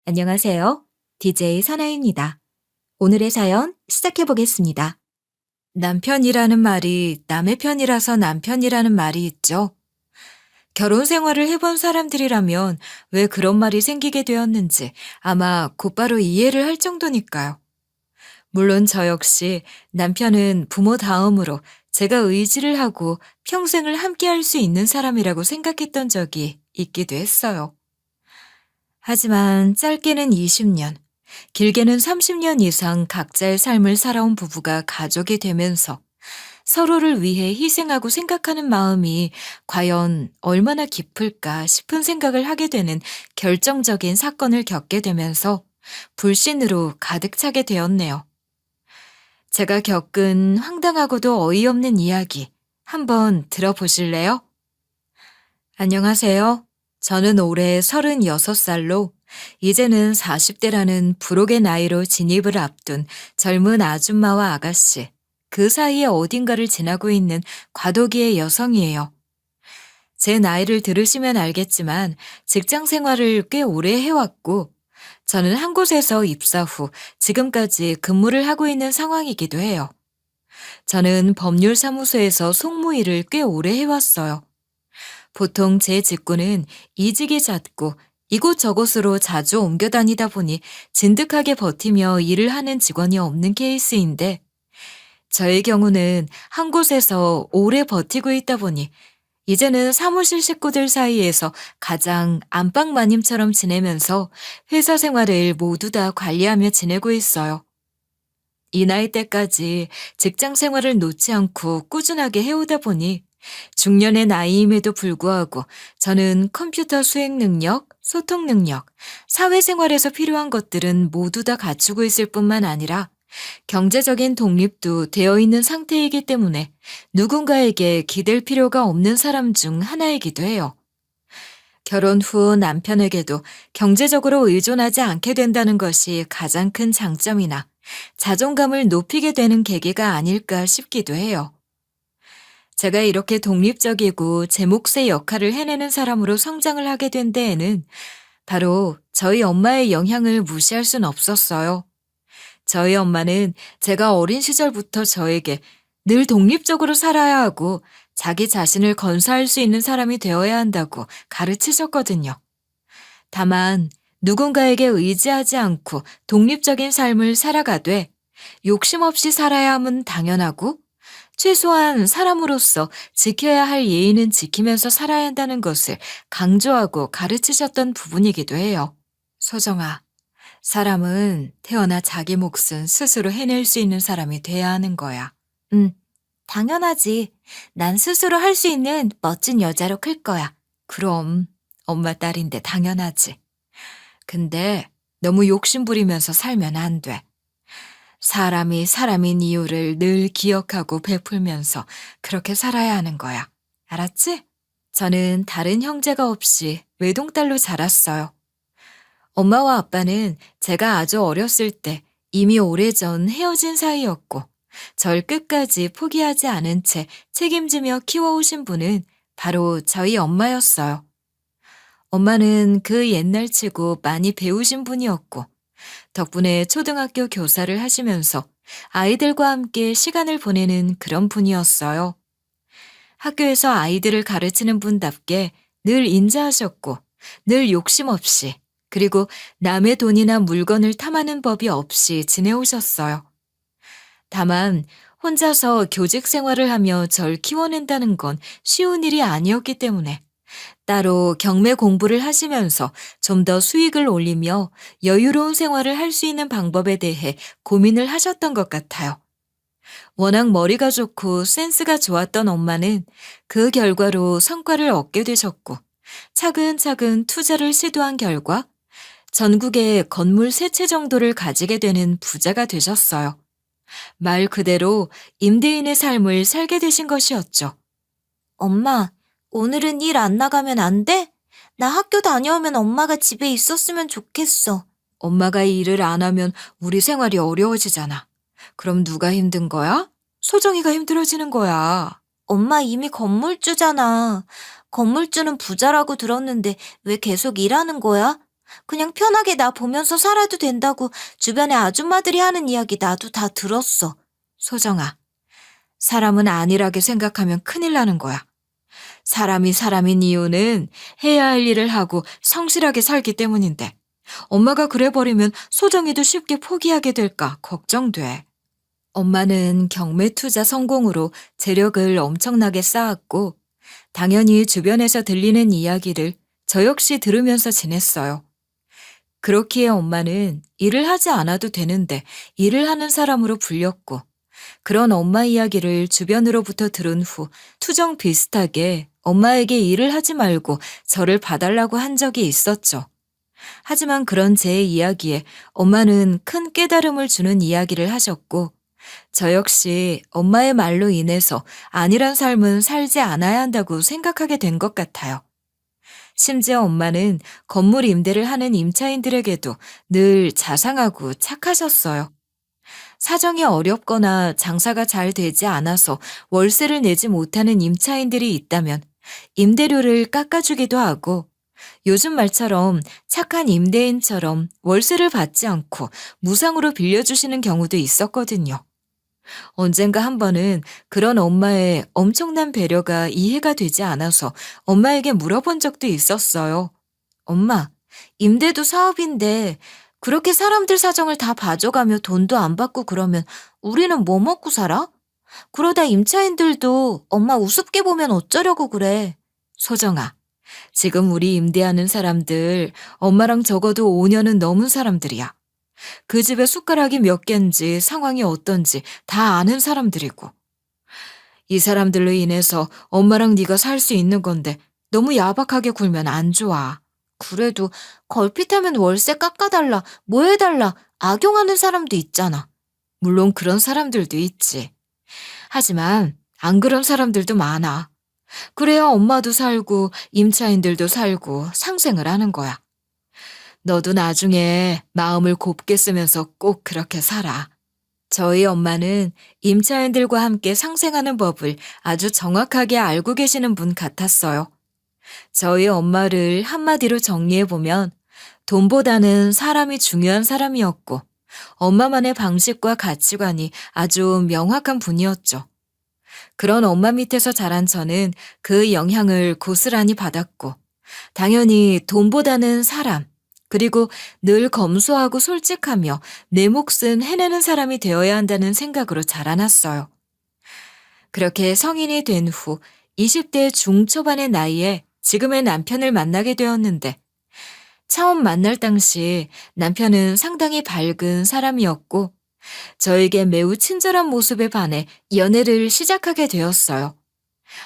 안녕하세요. DJ 선아입니다. 오늘의 사연 시작해 보겠습니다. 남편이라는 말이 남의 편이라서 남편이라는 말이 있죠. 결혼 생활을 해본 사람들이라면 왜 그런 말이 생기게 되었는지 아마 곧바로 이해를 할 정도니까요. 물론 저 역시 남편은 부모 다음으로 제가 의지를 하고 평생을 함께 할 수 있는 사람이라고 생각했던 적이 있기도 했어요. 하지만 짧게는 20년, 길게는 30년 이상 각자의 삶을 살아온 부부가 가족이 되면서 서로를 위해 희생하고 생각하는 마음이 과연 얼마나 깊을까 싶은 생각을 하게 되는 결정적인 사건을 겪게 되면서 불신으로 가득 차게 되었네요. 제가 겪은 황당하고도 어이없는 이야기 한번 들어보실래요? 안녕하세요. 저는 올해 36살로 이제는 40대라는 불혹의 나이로 진입을 앞둔 젊은 아줌마와 아가씨, 그 사이에 어딘가를 지나고 있는 과도기의 여성이에요. 제 나이를 들으시면 알겠지만 직장 생활을 꽤 오래 해왔고, 저는 한 곳에서 입사 후 지금까지 근무를 하고 있는 상황이기도 해요. 저는 법률사무소에서 송무 일을 꽤 오래 해왔어요. 보통 제 직구는 이직이 잦고 이곳저곳으로 자주 옮겨 다니다 보니 진득하게 버티며 일을 하는 직원이 없는 케이스인데, 저의 경우는 한 곳에서 오래 버티고 있다 보니 이제는 사무실 식구들 사이에서 가장 안방마님처럼 지내면서 회사 생활을 모두 다 관리하며 지내고 있어요. 이 나이 때까지 직장 생활을 놓지 않고 꾸준하게 해오다 보니 중년의 나이임에도 불구하고 저는 컴퓨터 수행 능력, 소통 능력, 사회생활에서 필요한 것들은 모두 다 갖추고 있을 뿐만 아니라 경제적인 독립도 되어 있는 상태이기 때문에 누군가에게 기댈 필요가 없는 사람 중 하나이기도 해요. 결혼 후 남편에게도 경제적으로 의존하지 않게 된다는 것이 가장 큰 장점이나 자존감을 높이게 되는 계기가 아닐까 싶기도 해요. 제가 이렇게 독립적이고 제 몫의 역할을 해내는 사람으로 성장을 하게 된 데에는 바로 저희 엄마의 영향을 무시할 순 없었어요. 저희 엄마는 제가 어린 시절부터 저에게 늘 독립적으로 살아야 하고 자기 자신을 건사할 수 있는 사람이 되어야 한다고 가르치셨거든요. 다만 누군가에게 의지하지 않고 독립적인 삶을 살아가되 욕심 없이 살아야 함은 당연하고 최소한 사람으로서 지켜야 할 예의는 지키면서 살아야 한다는 것을 강조하고 가르치셨던 부분이기도 해요. 소정아, 사람은 태어나 자기 몫은 스스로 해낼 수 있는 사람이 돼야 하는 거야. 당연하지. 난 스스로 할 수 있는 멋진 여자로 클 거야. 그럼 엄마 딸인데 당연하지. 근데 너무 욕심 부리면서 살면 안 돼. 사람이 사람인 이유를 늘 기억하고 베풀면서 그렇게 살아야 하는 거야. 알았지? 저는 다른 형제가 없이 외동딸로 자랐어요. 엄마와 아빠는 제가 아주 어렸을 때 이미 오래전 헤어진 사이였고, 절 끝까지 포기하지 않은 채 책임지며 키워오신 분은 바로 저희 엄마였어요. 엄마는 그 옛날치고 많이 배우신 분이었고, 덕분에 초등학교 교사를 하시면서 아이들과 함께 시간을 보내는 그런 분이었어요. 학교에서 아이들을 가르치는 분답게 늘 인자하셨고, 늘 욕심 없이, 그리고 남의 돈이나 물건을 탐하는 법이 없이 지내오셨어요. 다만 혼자서 교직 생활을 하며 절 키워낸다는 건 쉬운 일이 아니었기 때문에 따로 경매 공부를 하시면서 좀 더 수익을 올리며 여유로운 생활을 할 수 있는 방법에 대해 고민을 하셨던 것 같아요. 워낙 머리가 좋고 센스가 좋았던 엄마는 그 결과로 성과를 얻게 되셨고, 차근차근 투자를 시도한 결과 전국에 건물 3채 정도를 가지게 되는 부자가 되셨어요. 말 그대로 임대인의 삶을 살게 되신 것이었죠. 엄마, 오늘은 일 안 나가면 안 돼? 나 학교 다녀오면 엄마가 집에 있었으면 좋겠어. 엄마가 일을 안 하면 우리 생활이 어려워지잖아. 그럼 누가 힘든 거야? 소정이가 힘들어지는 거야. 엄마 이미 건물주잖아. 건물주는 부자라고 들었는데 왜 계속 일하는 거야? 그냥 편하게 나 보면서 살아도 된다고 주변의 아줌마들이 하는 이야기 나도 다 들었어. 소정아, 사람은 안일하게 생각하면 큰일 나는 거야. 사람이 사람인 이유는 해야 할 일을 하고 성실하게 살기 때문인데 엄마가 그래버리면 소정이도 쉽게 포기하게 될까 걱정돼. 엄마는 경매 투자 성공으로 재력을 엄청나게 쌓았고 당연히 주변에서 들리는 이야기를 저 역시 들으면서 지냈어요. 그렇기에 엄마는 일을 하지 않아도 되는데 일을 하는 사람으로 불렸고 그런 엄마 이야기를 주변으로부터 들은 후 투정 비슷하게 엄마에게 일을 하지 말고 저를 봐달라고 한 적이 있었죠. 하지만 그런 제 이야기에 엄마는 큰 깨달음을 주는 이야기를 하셨고 저 역시 엄마의 말로 인해서 안일한 삶은 살지 않아야 한다고 생각하게 된 것 같아요. 심지어 엄마는 건물 임대를 하는 임차인들에게도 늘 자상하고 착하셨어요. 사정이 어렵거나 장사가 잘 되지 않아서 월세를 내지 못하는 임차인들이 있다면 임대료를 깎아주기도 하고 요즘 말처럼 착한 임대인처럼 월세를 받지 않고 무상으로 빌려주시는 경우도 있었거든요. 언젠가 한 번은 그런 엄마의 엄청난 배려가 이해가 되지 않아서 엄마에게 물어본 적도 있었어요. 엄마, 임대도 사업인데 그렇게 사람들 사정을 다 봐줘가며 돈도 안 받고 그러면 우리는 뭐 먹고 살아? 그러다 임차인들도 엄마 우습게 보면 어쩌려고 그래. 소정아, 지금 우리 임대하는 사람들 엄마랑 적어도 5년은 넘은 사람들이야. 그 집에 숟가락이 몇 개인지 상황이 어떤지 다 아는 사람들이고 이 사람들로 인해서 엄마랑 네가 살 수 있는 건데 너무 야박하게 굴면 안 좋아. 그래도 걸핏하면 월세 깎아달라, 뭐 해달라, 악용하는 사람도 있잖아. 물론 그런 사람들도 있지. 하지만 안 그런 사람들도 많아. 그래야 엄마도 살고 임차인들도 살고 상생을 하는 거야. 너도 나중에 마음을 곱게 쓰면서 꼭 그렇게 살아. 저희 엄마는 임차인들과 함께 상생하는 법을 아주 정확하게 알고 계시는 분 같았어요. 저희 엄마를 한마디로 정리해보면 돈보다는 사람이 중요한 사람이었고 엄마만의 방식과 가치관이 아주 명확한 분이었죠. 그런 엄마 밑에서 자란 저는 그 영향을 고스란히 받았고 당연히 돈보다는 사람, 그리고 늘 검소하고 솔직하며 내 몫은 해내는 사람이 되어야 한다는 생각으로 자라났어요. 그렇게 성인이 된 후 20대 중초반의 나이에 지금의 남편을 만나게 되었는데 처음 만날 당시 남편은 상당히 밝은 사람이었고 저에게 매우 친절한 모습에 반해 연애를 시작하게 되었어요.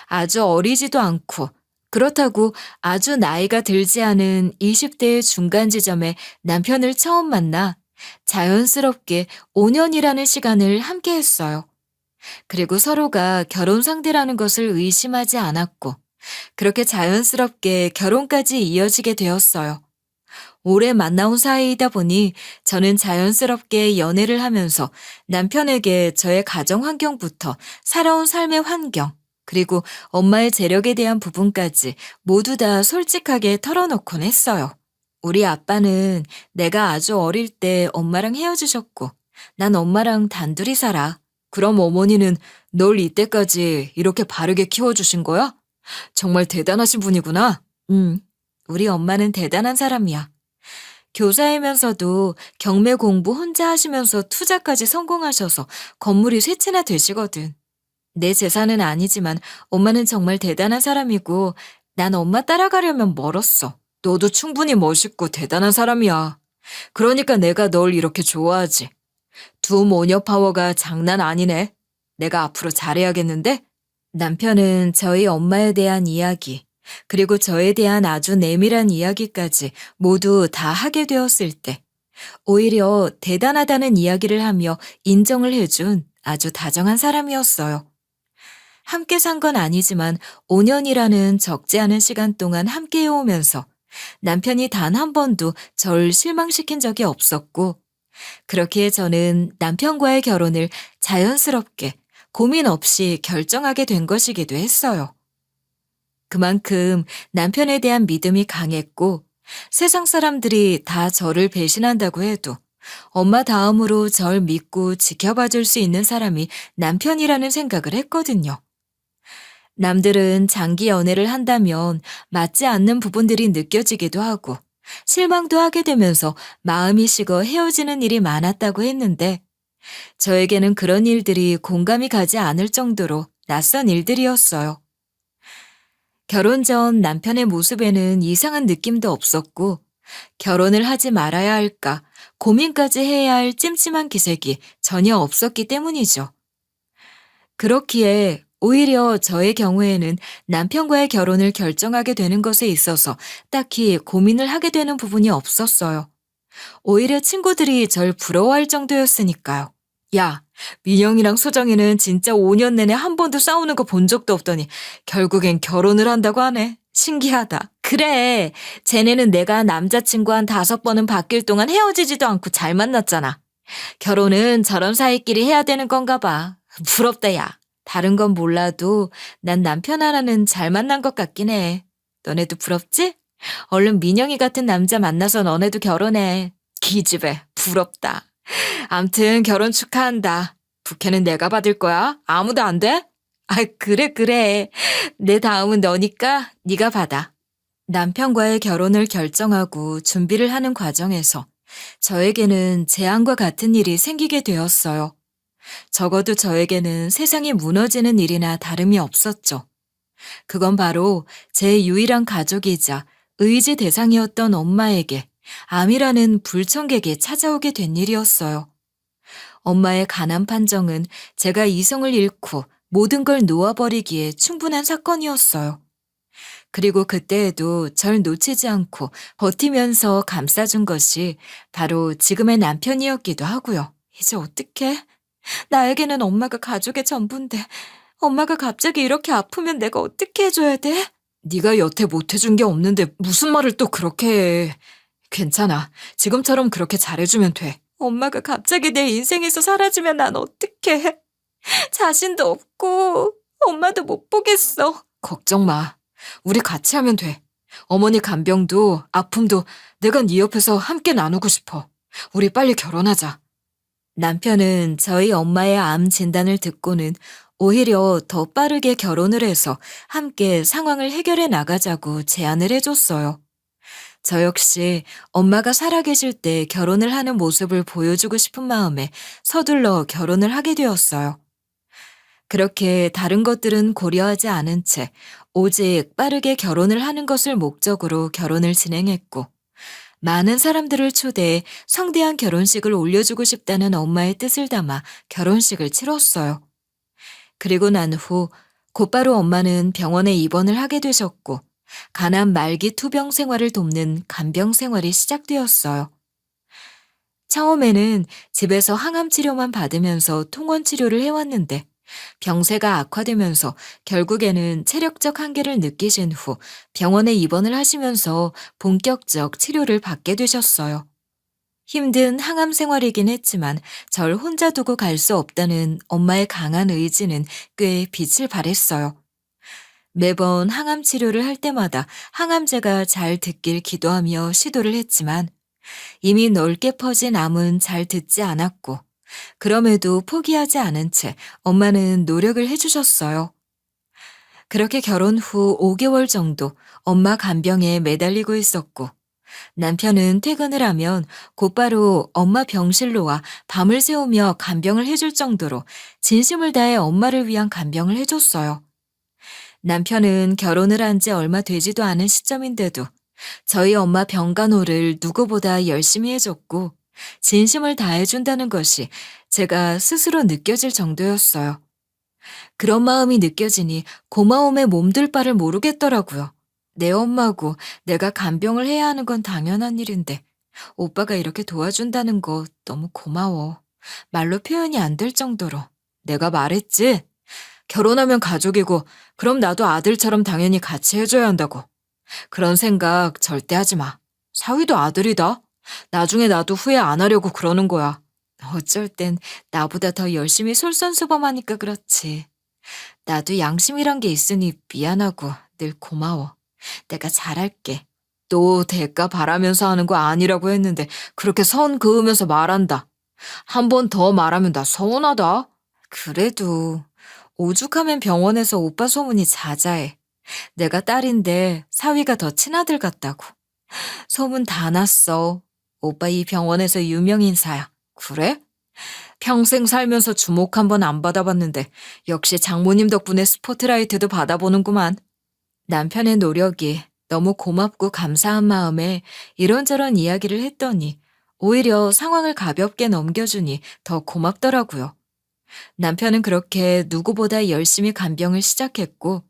아주 어리지도 않고 그렇다고 아주 나이가 들지 않은 20대의 중간 지점에 남편을 처음 만나 자연스럽게 5년이라는 시간을 함께 했어요. 그리고 서로가 결혼 상대라는 것을 의심하지 않았고 그렇게 자연스럽게 결혼까지 이어지게 되었어요. 오래 만나온 사이이다 보니 저는 자연스럽게 연애를 하면서 남편에게 저의 가정 환경부터 살아온 삶의 환경, 그리고 엄마의 재력에 대한 부분까지 모두 다 솔직하게 털어놓곤 했어요. 우리 아빠는 내가 아주 어릴 때 엄마랑 헤어지셨고 난 엄마랑 단둘이 살아. 그럼 어머니는 널 이때까지 이렇게 바르게 키워주신 거야? 정말 대단하신 분이구나. 우리 엄마는 대단한 사람이야. 교사이면서도 경매 공부 혼자 하시면서 투자까지 성공하셔서 건물이 세 채나 되시거든. 내 재산은 아니지만 엄마는 정말 대단한 사람이고 난 엄마 따라가려면 멀었어. 너도 충분히 멋있고 대단한 사람이야. 그러니까 내가 널 이렇게 좋아하지. 두 모녀 파워가 장난 아니네. 내가 앞으로 잘해야겠는데? 남편은 저희 엄마에 대한 이야기, 그리고 저에 대한 아주 내밀한 이야기까지 모두 다 하게 되었을 때 오히려 대단하다는 이야기를 하며 인정을 해준 아주 다정한 사람이었어요. 함께 산 건 아니지만 5년이라는 적지 않은 시간 동안 함께 해오면서 남편이 단 한 번도 절 실망시킨 적이 없었고 그렇기에 저는 남편과의 결혼을 자연스럽게 고민 없이 결정하게 된 것이기도 했어요. 그만큼 남편에 대한 믿음이 강했고 세상 사람들이 다 저를 배신한다고 해도 엄마 다음으로 절 믿고 지켜봐 줄 수 있는 사람이 남편이라는 생각을 했거든요. 남들은 장기 연애를 한다면 맞지 않는 부분들이 느껴지기도 하고 실망도 하게 되면서 마음이 식어 헤어지는 일이 많았다고 했는데 저에게는 그런 일들이 공감이 가지 않을 정도로 낯선 일들이었어요. 결혼 전 남편의 모습에는 이상한 느낌도 없었고 결혼을 하지 말아야 할까 고민까지 해야 할 찜찜한 기색이 전혀 없었기 때문이죠. 그렇기에 오히려 저의 경우에는 남편과의 결혼을 결정하게 되는 것에 있어서 딱히 고민을 하게 되는 부분이 없었어요. 오히려 친구들이 절 부러워할 정도였으니까요. 야, 민영이랑 소정이는 진짜 5년 내내 한 번도 싸우는 거 본 적도 없더니 결국엔 결혼을 한다고 하네. 신기하다. 그래, 쟤네는 내가 남자친구 한 5번은 바뀔 동안 헤어지지도 않고 잘 만났잖아. 결혼은 저런 사이끼리 해야 되는 건가 봐. 부럽다, 야. 다른 건 몰라도 난 남편 하나는 잘 만난 것 같긴 해. 너네도 부럽지? 얼른 민영이 같은 남자 만나서 너네도 결혼해. 기집애, 부럽다. 암튼 결혼 축하한다. 부케는 내가 받을 거야. 아무도 안 돼? 아, 그래. 내 다음은 너니까 네가 받아. 남편과의 결혼을 결정하고 준비를 하는 과정에서 저에게는 재앙과 같은 일이 생기게 되었어요. 적어도 저에게는 세상이 무너지는 일이나 다름이 없었죠. 그건 바로 제 유일한 가족이자 의지 대상이었던 엄마에게 암이라는 불청객이 찾아오게 된 일이었어요. 엄마의 가난 판정은 제가 이성을 잃고 모든 걸 놓아버리기에 충분한 사건이었어요. 그리고 그때에도 절 놓치지 않고 버티면서 감싸준 것이 바로 지금의 남편이었기도 하고요. 이제 어떡해? 나에게는 엄마가 가족의 전부인데 엄마가 갑자기 이렇게 아프면 내가 어떻게 해줘야 돼? 네가 여태 못 해준 게 없는데 무슨 말을 또 그렇게 해. 괜찮아. 지금처럼 그렇게 잘해주면 돼. 엄마가 갑자기 내 인생에서 사라지면 난 어떡해. 자신도 없고 엄마도 못 보겠어. 걱정 마. 우리 같이 하면 돼. 어머니 간병도 아픔도 내가 네 옆에서 함께 나누고 싶어. 우리 빨리 결혼하자. 남편은 저희 엄마의 암 진단을 듣고는 오히려 더 빠르게 결혼을 해서 함께 상황을 해결해 나가자고 제안을 해줬어요. 저 역시 엄마가 살아계실 때 결혼을 하는 모습을 보여주고 싶은 마음에 서둘러 결혼을 하게 되었어요. 그렇게 다른 것들은 고려하지 않은 채 오직 빠르게 결혼을 하는 것을 목적으로 결혼을 진행했고 많은 사람들을 초대해 성대한 결혼식을 올려주고 싶다는 엄마의 뜻을 담아 결혼식을 치렀어요. 그리고 난 후 곧바로 엄마는 병원에 입원을 하게 되셨고 가난 말기 투병 생활을 돕는 간병 생활이 시작되었어요. 처음에는 집에서 항암 치료만 받으면서 통원 치료를 해왔는데 병세가 악화되면서 결국에는 체력적 한계를 느끼신 후 병원에 입원을 하시면서 본격적 치료를 받게 되셨어요. 힘든 항암 생활이긴 했지만 절 혼자 두고 갈 수 없다는 엄마의 강한 의지는 꽤 빛을 발했어요. 매번 항암 치료를 할 때마다 항암제가 잘 듣길 기도하며 시도를 했지만 이미 넓게 퍼진 암은 잘 듣지 않았고 그럼에도 포기하지 않은 채 엄마는 노력을 해주셨어요. 그렇게 결혼 후 5개월 정도 엄마 간병에 매달리고 있었고 남편은 퇴근을 하면 곧바로 엄마 병실로 와 밤을 새우며 간병을 해줄 정도로 진심을 다해 엄마를 위한 간병을 해줬어요. 남편은 결혼을 한 지 얼마 되지도 않은 시점인데도 저희 엄마 병간호를 누구보다 열심히 해줬고 진심을 다해준다는 것이 제가 스스로 느껴질 정도였어요. 그런 마음이 느껴지니 고마움에 몸둘 바를 모르겠더라고요. 내 엄마고 내가 간병을 해야 하는 건 당연한 일인데 오빠가 이렇게 도와준다는 거 너무 고마워. 말로 표현이 안 될 정도로. 내가 말했지? 결혼하면 가족이고 그럼 나도 아들처럼 당연히 같이 해줘야 한다고. 그런 생각 절대 하지 마. 사위도 아들이다. 나중에 나도 후회 안 하려고 그러는 거야. 어쩔 땐 나보다 더 열심히 솔선수범하니까 그렇지. 나도 양심이란 게 있으니 미안하고 늘 고마워. 내가 잘할게. 또 대가 바라면서 하는 거 아니라고 했는데 그렇게 선 그으면서 말한다. 한 번 더 말하면 나 서운하다. 그래도 오죽하면 병원에서 오빠 소문이 자자해. 내가 딸인데 사위가 더 친아들 같다고. 소문 다 났어. 오빠 이 병원에서 유명 인사야. 그래? 평생 살면서 주목 한 번 안 받아봤는데 역시 장모님 덕분에 스포트라이트도 받아보는구만. 남편의 노력이 너무 고맙고 감사한 마음에 이런저런 이야기를 했더니 오히려 상황을 가볍게 넘겨주니 더 고맙더라고요. 남편은 그렇게 누구보다 열심히 간병을 시작했고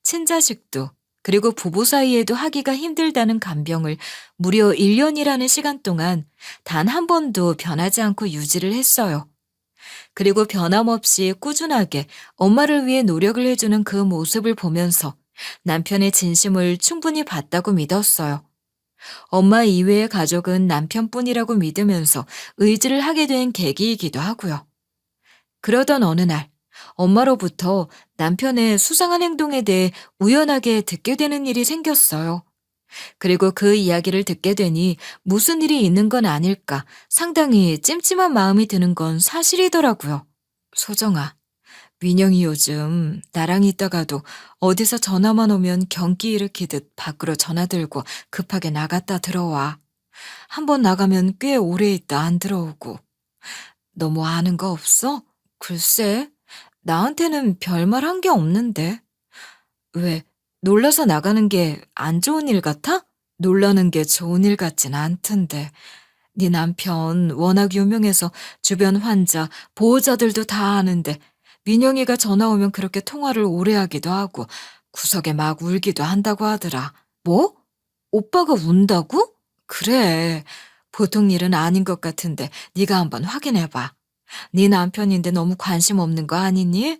친자식도 그리고 부부 사이에도 하기가 힘들다는 간병을 무려 1년이라는 시간 동안 단 한 번도 변하지 않고 유지를 했어요. 그리고 변함없이 꾸준하게 엄마를 위해 노력을 해주는 그 모습을 보면서 남편의 진심을 충분히 봤다고 믿었어요. 엄마 이외의 가족은 남편뿐이라고 믿으면서 의지를 하게 된 계기이기도 하고요. 그러던 어느 날 엄마로부터 남편의 수상한 행동에 대해 우연하게 듣게 되는 일이 생겼어요. 그리고 그 이야기를 듣게 되니 무슨 일이 있는 건 아닐까 상당히 찜찜한 마음이 드는 건 사실이더라고요. 소정아, 민영이 요즘 나랑 있다가도 어디서 전화만 오면 경기 일으키듯 밖으로 전화 들고 급하게 나갔다 들어와. 한 번 나가면 꽤 오래 있다 안 들어오고. 너 뭐 아는 거 없어? 글쎄, 나한테는 별말 한 게 없는데. 왜, 놀라서 나가는 게 안 좋은 일 같아? 놀라는 게 좋은 일 같진 않던데. 네 남편 워낙 유명해서 주변 환자, 보호자들도 다 아는데 민영이가 전화 오면 그렇게 통화를 오래 하기도 하고 구석에 막 울기도 한다고 하더라. 뭐? 오빠가 운다고? 그래. 보통 일은 아닌 것 같은데 네가 한번 확인해봐. 네 남편인데 너무 관심 없는 거 아니니?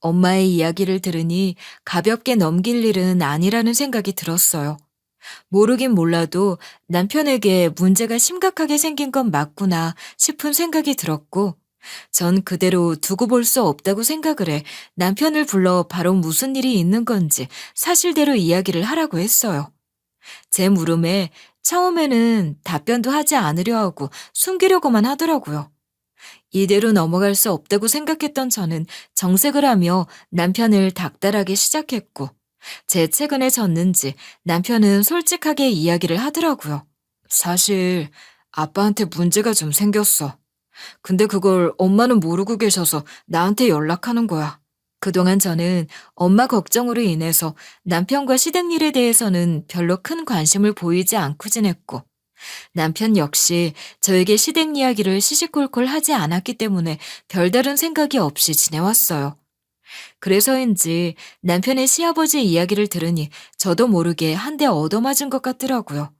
엄마의 이야기를 들으니 가볍게 넘길 일은 아니라는 생각이 들었어요. 모르긴 몰라도 남편에게 문제가 심각하게 생긴 건 맞구나 싶은 생각이 들었고, 전 그대로 두고 볼 수 없다고 생각을 해 남편을 불러 바로 무슨 일이 있는 건지 사실대로 이야기를 하라고 했어요. 제 물음에 처음에는 답변도 하지 않으려 하고 숨기려고만 하더라고요. 이대로 넘어갈 수 없다고 생각했던 저는 정색을 하며 남편을 닥달하기 시작했고, 제 최근에 졌는지 남편은 솔직하게 이야기를 하더라고요. 사실 아빠한테 문제가 좀 생겼어. 근데 그걸 엄마는 모르고 계셔서 나한테 연락하는 거야. 그동안 저는 엄마 걱정으로 인해서 남편과 시댁 일에 대해서는 별로 큰 관심을 보이지 않고 지냈고, 남편 역시 저에게 시댁 이야기를 시시콜콜 하지 않았기 때문에 별다른 생각이 없이 지내왔어요. 그래서인지 남편의 시아버지 이야기를 들으니 저도 모르게 한 대 얻어맞은 것 같더라고요.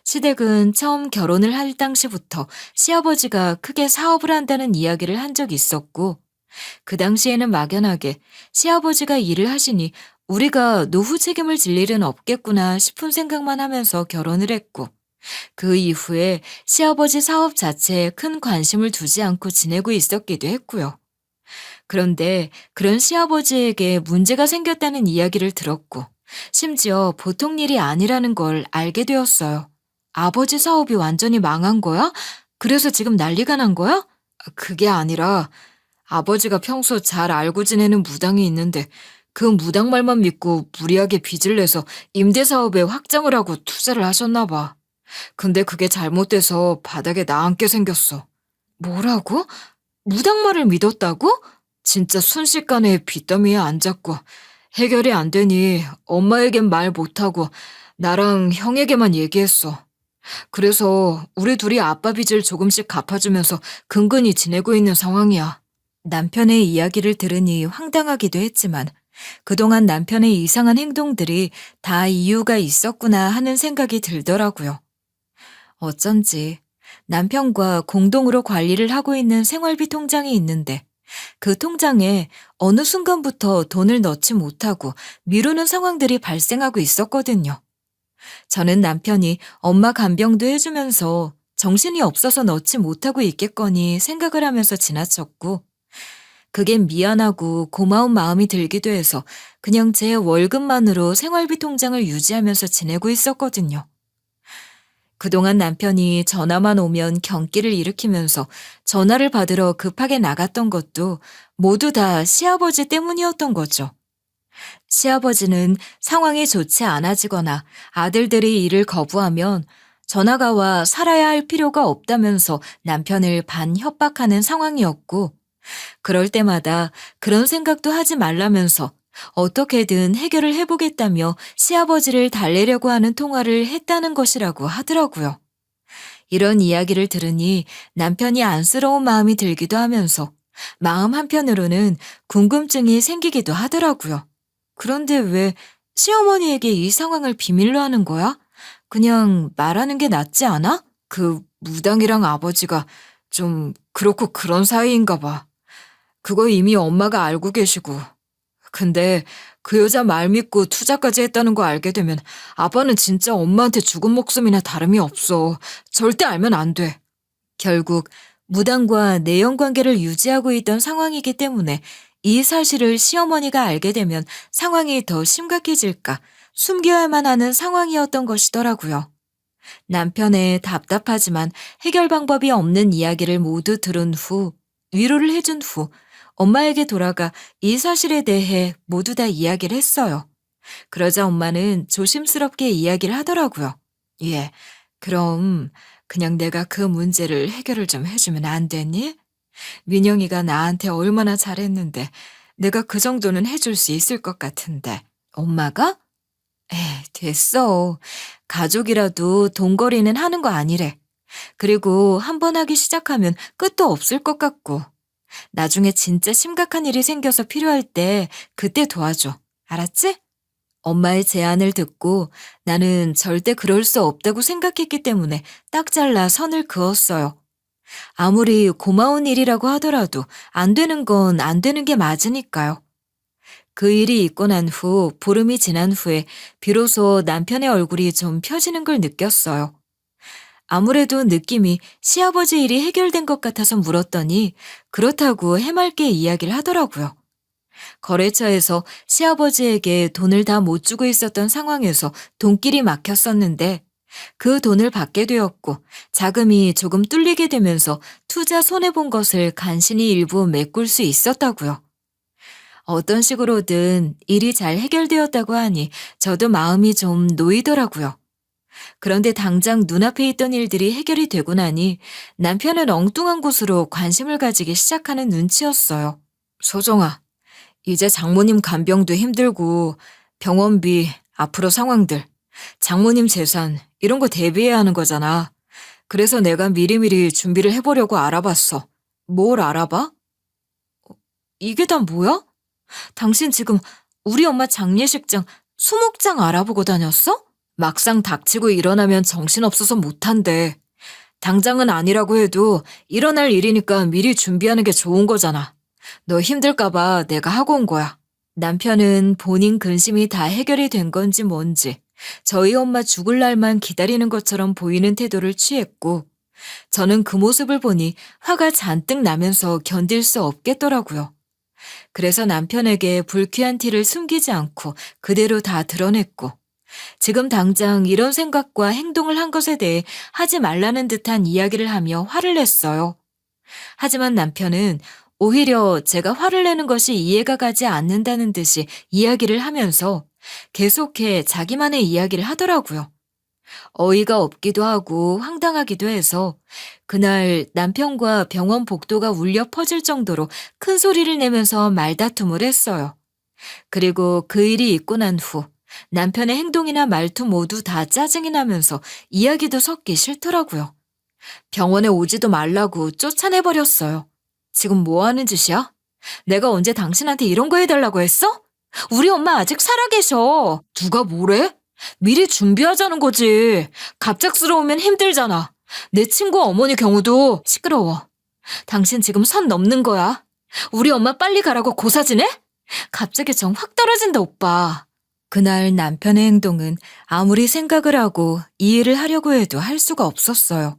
시댁은 처음 결혼을 할 당시부터 시아버지가 크게 사업을 한다는 이야기를 한 적이 있었고, 그 당시에는 막연하게 시아버지가 일을 하시니 우리가 노후 책임을 질 일은 없겠구나 싶은 생각만 하면서 결혼을 했고, 그 이후에 시아버지 사업 자체에 큰 관심을 두지 않고 지내고 있었기도 했고요. 그런데 그런 시아버지에게 문제가 생겼다는 이야기를 들었고, 심지어 보통 일이 아니라는 걸 알게 되었어요. 아버지 사업이 완전히 망한 거야? 그래서 지금 난리가 난 거야? 그게 아니라 아버지가 평소 잘 알고 지내는 무당이 있는데 그 무당 말만 믿고 무리하게 빚을 내서 임대사업에 확장을 하고 투자를 하셨나 봐. 근데 그게 잘못돼서 바닥에 나앉게 생겼어. 뭐라고? 무당 말을 믿었다고? 진짜 순식간에 빚더미에 앉았고 해결이 안 되니 엄마에겐 말 못하고 나랑 형에게만 얘기했어. 그래서 우리 둘이 아빠 빚을 조금씩 갚아주면서 근근히 지내고 있는 상황이야. 남편의 이야기를 들으니 황당하기도 했지만 그동안 남편의 이상한 행동들이 다 이유가 있었구나 하는 생각이 들더라고요. 어쩐지 남편과 공동으로 관리를 하고 있는 생활비 통장이 있는데 그 통장에 어느 순간부터 돈을 넣지 못하고 미루는 상황들이 발생하고 있었거든요. 저는 남편이 엄마 간병도 해주면서 정신이 없어서 넣지 못하고 있겠거니 생각을 하면서 지나쳤고, 그게 미안하고 고마운 마음이 들기도 해서 그냥 제 월급만으로 생활비 통장을 유지하면서 지내고 있었거든요. 그동안 남편이 전화만 오면 경기를 일으키면서 전화를 받으러 급하게 나갔던 것도 모두 다 시아버지 때문이었던 거죠. 시아버지는 상황이 좋지 않아지거나 아들들이 일을 거부하면 전화가 와 살아야 할 필요가 없다면서 남편을 반협박하는 상황이었고, 그럴 때마다 그런 생각도 하지 말라면서 어떻게든 해결을 해보겠다며 시아버지를 달래려고 하는 통화를 했다는 것이라고 하더라고요. 이런 이야기를 들으니 남편이 안쓰러운 마음이 들기도 하면서 마음 한편으로는 궁금증이 생기기도 하더라고요. 그런데 왜 시어머니에게 이 상황을 비밀로 하는 거야? 그냥 말하는 게 낫지 않아? 그 무당이랑 아버지가 좀 그렇고 그런 사이인가 봐. 그거 이미 엄마가 알고 계시고. 근데 그 여자 말 믿고 투자까지 했다는 거 알게 되면 아빠는 진짜 엄마한테 죽은 목숨이나 다름이 없어. 절대 알면 안 돼. 결국 무당과 내연 관계를 유지하고 있던 상황이기 때문에 이 사실을 시어머니가 알게 되면 상황이 더 심각해질까 숨겨야만 하는 상황이었던 것이더라고요. 남편의 답답하지만 해결 방법이 없는 이야기를 모두 들은 후, 위로를 해준 후, 엄마에게 돌아가 이 사실에 대해 모두 다 이야기를 했어요. 그러자 엄마는 조심스럽게 이야기를 하더라고요. 예, 그럼 그냥 내가 그 문제를 해결을 좀 해주면 안 되니? 민영이가 나한테 얼마나 잘했는데 내가 그 정도는 해줄 수 있을 것 같은데. 엄마가? 에이, 됐어. 가족이라도 돈벌이는 하는 거 아니래. 그리고 한 번 하기 시작하면 끝도 없을 것 같고. 나중에 진짜 심각한 일이 생겨서 필요할 때 그때 도와줘. 알았지? 엄마의 제안을 듣고 나는 절대 그럴 수 없다고 생각했기 때문에 딱 잘라 선을 그었어요. 아무리 고마운 일이라고 하더라도 안 되는 건 안 되는 게 맞으니까요. 그 일이 있고 난 후 보름이 지난 후에 비로소 남편의 얼굴이 좀 펴지는 걸 느꼈어요. 아무래도 느낌이 시아버지 일이 해결된 것 같아서 물었더니 그렇다고 해맑게 이야기를 하더라고요. 거래처에서 시아버지에게 돈을 다 못 주고 있었던 상황에서 돈길이 막혔었는데 그 돈을 받게 되었고 자금이 조금 뚫리게 되면서 투자 손해본 것을 간신히 일부 메꿀 수 있었다고요. 어떤 식으로든 일이 잘 해결되었다고 하니 저도 마음이 좀 놓이더라고요. 그런데 당장 눈앞에 있던 일들이 해결이 되고 나니 남편은 엉뚱한 곳으로 관심을 가지기 시작하는 눈치였어요. 소정아, 이제 장모님 간병도 힘들고 병원비, 앞으로 상황들, 장모님 재산 이런 거 대비해야 하는 거잖아. 그래서 내가 미리미리 준비를 해보려고 알아봤어. 뭘 알아봐? 이게 다 뭐야? 당신 지금 우리 엄마 장례식장, 수목장 알아보고 다녔어? 막상 닥치고 일어나면 정신없어서 못한대. 당장은 아니라고 해도 일어날 일이니까 미리 준비하는 게 좋은 거잖아. 너 힘들까봐 내가 하고 온 거야. 남편은 본인 근심이 다 해결이 된 건지 뭔지 저희 엄마 죽을 날만 기다리는 것처럼 보이는 태도를 취했고 저는 그 모습을 보니 화가 잔뜩 나면서 견딜 수 없겠더라고요. 그래서 남편에게 불쾌한 티를 숨기지 않고 그대로 다 드러냈고 지금 당장 이런 생각과 행동을 한 것에 대해 하지 말라는 듯한 이야기를 하며 화를 냈어요. 하지만 남편은 오히려 제가 화를 내는 것이 이해가 가지 않는다는 듯이 이야기를 하면서 계속해 자기만의 이야기를 하더라고요. 어이가 없기도 하고 황당하기도 해서 그날 남편과 병원 복도가 울려 퍼질 정도로 큰 소리를 내면서 말다툼을 했어요. 그리고 그 일이 있고 난 후 남편의 행동이나 말투 모두 다 짜증이 나면서 이야기도 섞기 싫더라고요. 병원에 오지도 말라고 쫓아내버렸어요. 지금 뭐 하는 짓이야? 내가 언제 당신한테 이런 거 해달라고 했어? 우리 엄마 아직 살아계셔. 누가 뭐래? 미리 준비하자는 거지. 갑작스러우면 힘들잖아. 내 친구 어머니 경우도 시끄러워. 당신 지금 선 넘는 거야. 우리 엄마 빨리 가라고 고사지네? 갑자기 정 확 떨어진다, 오빠. 그날 남편의 행동은 아무리 생각을 하고 이해를 하려고 해도 할 수가 없었어요.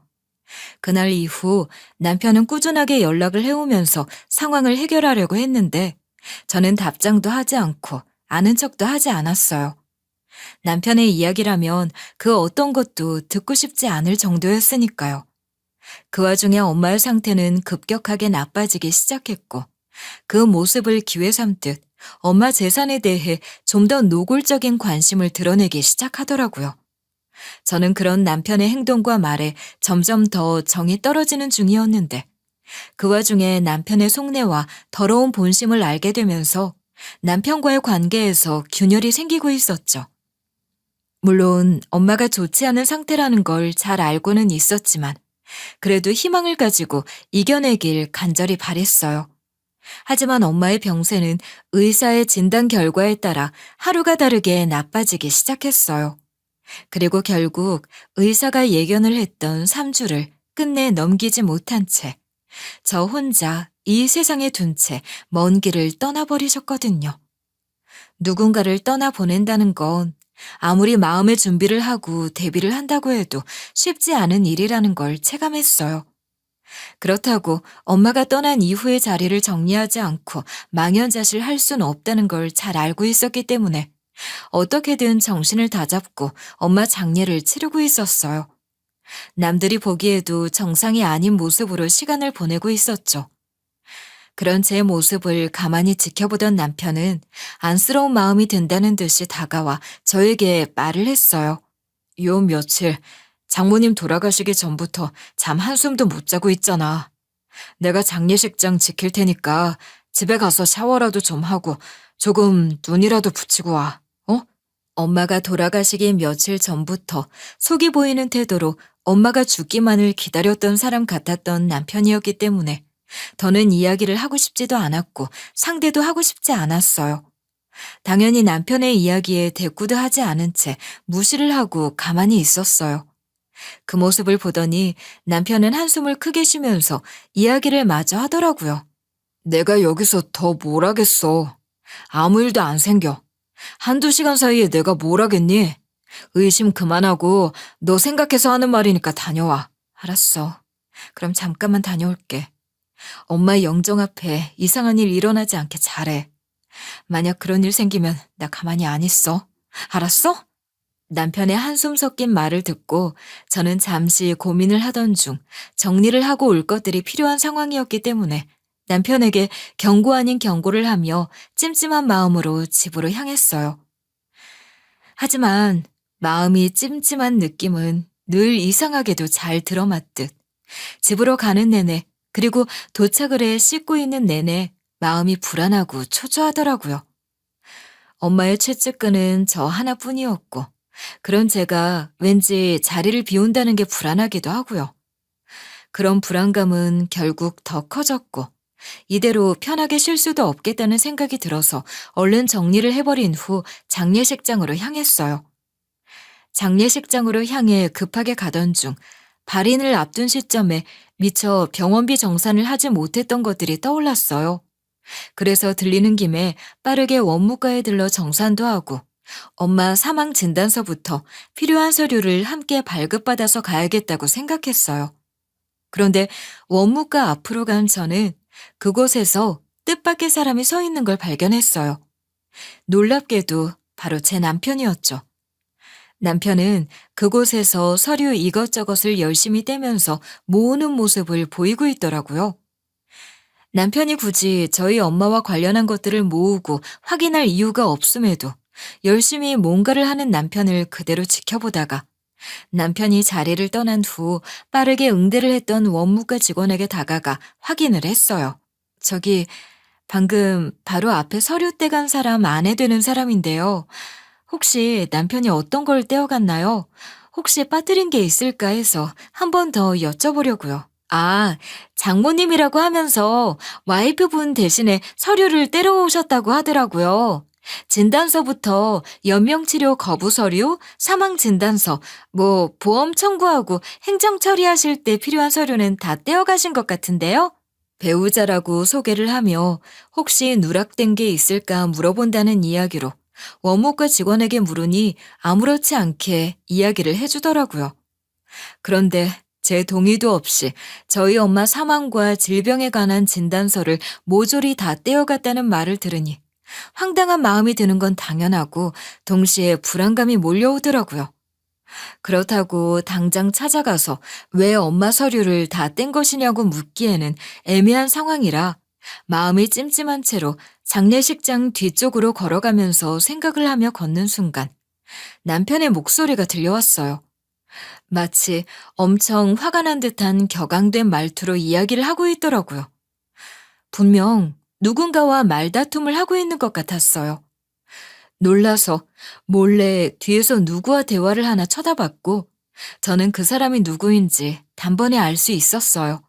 그날 이후 남편은 꾸준하게 연락을 해오면서 상황을 해결하려고 했는데 저는 답장도 하지 않고 아는 척도 하지 않았어요. 남편의 이야기라면 그 어떤 것도 듣고 싶지 않을 정도였으니까요. 그 와중에 엄마의 상태는 급격하게 나빠지기 시작했고 그 모습을 기회 삼듯 엄마 재산에 대해 좀 더 노골적인 관심을 드러내기 시작하더라고요. 저는 그런 남편의 행동과 말에 점점 더 정이 떨어지는 중이었는데 그 와중에 남편의 속내와 더러운 본심을 알게 되면서 남편과의 관계에서 균열이 생기고 있었죠. 물론 엄마가 좋지 않은 상태라는 걸 잘 알고는 있었지만 그래도 희망을 가지고 이겨내길 간절히 바랬어요. 하지만 엄마의 병세는 의사의 진단 결과에 따라 하루가 다르게 나빠지기 시작했어요. 그리고 결국 의사가 예견을 했던 3주를 끝내 넘기지 못한 채 저 혼자 이 세상에 둔 채 먼 길을 떠나버리셨거든요. 누군가를 떠나보낸다는 건 아무리 마음의 준비를 하고 대비를 한다고 해도 쉽지 않은 일이라는 걸 체감했어요. 그렇다고 엄마가 떠난 이후의 자리를 정리하지 않고 망연자실 할 수는 없다는 걸 잘 알고 있었기 때문에 어떻게든 정신을 다잡고 엄마 장례를 치르고 있었어요. 남들이 보기에도 정상이 아닌 모습으로 시간을 보내고 있었죠. 그런 제 모습을 가만히 지켜보던 남편은 안쓰러운 마음이 든다는 듯이 다가와 저에게 말을 했어요. 요 며칠 장모님 돌아가시기 전부터 잠 한숨도 못 자고 있잖아. 내가 장례식장 지킬 테니까 집에 가서 샤워라도 좀 하고 조금 눈이라도 붙이고 와. 어? 엄마가 돌아가시기 며칠 전부터 속이 보이는 태도로 엄마가 죽기만을 기다렸던 사람 같았던 남편이었기 때문에 더는 이야기를 하고 싶지도 않았고 상대도 하고 싶지 않았어요. 당연히 남편의 이야기에 대꾸도 하지 않은 채 무시를 하고 가만히 있었어요. 그 모습을 보더니 남편은 한숨을 크게 쉬면서 이야기를 마저 하더라고요. 내가 여기서 더 뭘 하겠어. 아무 일도 안 생겨. 한두 시간 사이에 내가 뭘 하겠니? 의심 그만하고 너 생각해서 하는 말이니까 다녀와. 알았어. 그럼 잠깐만 다녀올게. 엄마의 영정 앞에 이상한 일 일어나지 않게 잘해. 만약 그런 일 생기면 나 가만히 안 있어. 알았어? 남편의 한숨 섞인 말을 듣고 저는 잠시 고민을 하던 중 정리를 하고 올 것들이 필요한 상황이었기 때문에 남편에게 경고 아닌 경고를 하며 찜찜한 마음으로 집으로 향했어요. 하지만 마음이 찜찜한 느낌은 늘 이상하게도 잘 들어맞듯 집으로 가는 내내 그리고 도착을 해 씻고 있는 내내 마음이 불안하고 초조하더라고요. 엄마의 최측근은 저 하나뿐이었고 그런 제가 왠지 자리를 비운다는 게 불안하기도 하고요. 그런 불안감은 결국 더 커졌고 이대로 편하게 쉴 수도 없겠다는 생각이 들어서 얼른 정리를 해버린 후 장례식장으로 향했어요. 장례식장으로 향해 급하게 가던 중 발인을 앞둔 시점에 미처 병원비 정산을 하지 못했던 것들이 떠올랐어요. 그래서 들리는 김에 빠르게 원무과에 들러 정산도 하고 엄마 사망 진단서부터 필요한 서류를 함께 발급받아서 가야겠다고 생각했어요. 그런데 원무과 앞으로 간 저는 그곳에서 뜻밖의 사람이 서 있는 걸 발견했어요. 놀랍게도 바로 제 남편이었죠. 남편은 그곳에서 서류 이것저것을 열심히 떼면서 모으는 모습을 보이고 있더라고요. 남편이 굳이 저희 엄마와 관련한 것들을 모으고 확인할 이유가 없음에도 열심히 뭔가를 하는 남편을 그대로 지켜보다가 남편이 자리를 떠난 후 빠르게 응대를 했던 원무과 직원에게 다가가 확인을 했어요. 저기 방금 바로 앞에 서류 떼간 사람 아내 되는 사람인데요. 혹시 남편이 어떤 걸 떼어갔나요? 혹시 빠뜨린 게 있을까 해서 한 번 더 여쭤보려고요. 아, 장모님이라고 하면서 와이프분 대신에 서류를 떼러오셨다고 하더라고요. 진단서부터 연명치료 거부 서류, 사망 진단서, 보험 청구하고 행정 처리하실 때 필요한 서류는 다 떼어가신 것 같은데요? 배우자라고 소개를 하며 혹시 누락된 게 있을까 물어본다는 이야기로 원무과 직원에게 물으니 아무렇지 않게 이야기를 해주더라고요. 그런데 제 동의도 없이 저희 엄마 사망과 질병에 관한 진단서를 모조리 다 떼어갔다는 말을 들으니 황당한 마음이 드는 건 당연하고 동시에 불안감이 몰려오더라고요. 그렇다고 당장 찾아가서 왜 엄마 서류를 다 뗀 것이냐고 묻기에는 애매한 상황이라 마음이 찜찜한 채로 장례식장 뒤쪽으로 걸어가면서 생각을 하며 걷는 순간 남편의 목소리가 들려왔어요. 마치 엄청 화가 난 듯한 격앙된 말투로 이야기를 하고 있더라고요. 분명 누군가와 말다툼을 하고 있는 것 같았어요. 놀라서 몰래 뒤에서 누구와 대화를 하나 쳐다봤고 저는 그 사람이 누구인지 단번에 알 수 있었어요.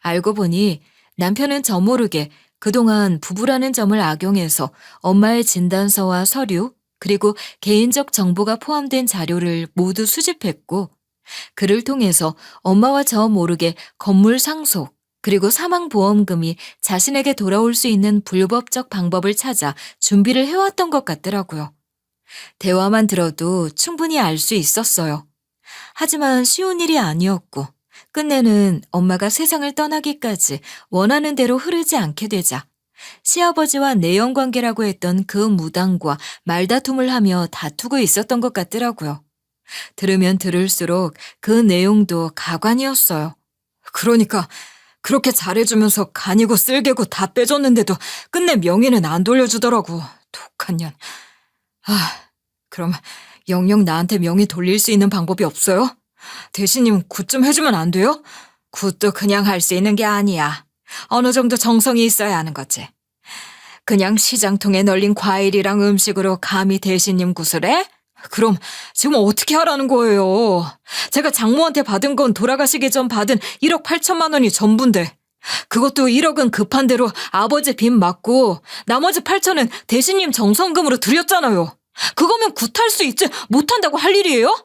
알고 보니 남편은 저 모르게 그동안 부부라는 점을 악용해서 엄마의 진단서와 서류 그리고 개인적 정보가 포함된 자료를 모두 수집했고 그를 통해서 엄마와 저 모르게 건물 상속 그리고 사망보험금이 자신에게 돌아올 수 있는 불법적 방법을 찾아 준비를 해왔던 것 같더라고요. 대화만 들어도 충분히 알 수 있었어요. 하지만 쉬운 일이 아니었고 끝내는 엄마가 세상을 떠나기까지 원하는 대로 흐르지 않게 되자 시아버지와 내연관계라고 했던 그 무당과 말다툼을 하며 다투고 있었던 것 같더라고요. 들으면 들을수록 그 내용도 가관이었어요. 그러니까 그렇게 잘해주면서 간이고 쓸개고 다 빼줬는데도 끝내 명의는 안 돌려주더라고. 독한 년. 그럼 영영 나한테 명의 돌릴 수 있는 방법이 없어요? 대신님 굿 좀 해주면 안 돼요? 굿도 그냥 할 수 있는 게 아니야. 어느 정도 정성이 있어야 하는 거지. 그냥 시장통에 널린 과일이랑 음식으로 감히 대신님 굿을 해? 그럼 지금 어떻게 하라는 거예요? 제가 장모한테 받은 건 돌아가시기 전 받은 1억 8천만 원이 전부인데 그것도 1억은 급한 대로 아버지 빚 맞고 나머지 8천은 대신님 정성금으로 드렸잖아요. 그거면 굿할 수 있지 못한다고 할 일이에요?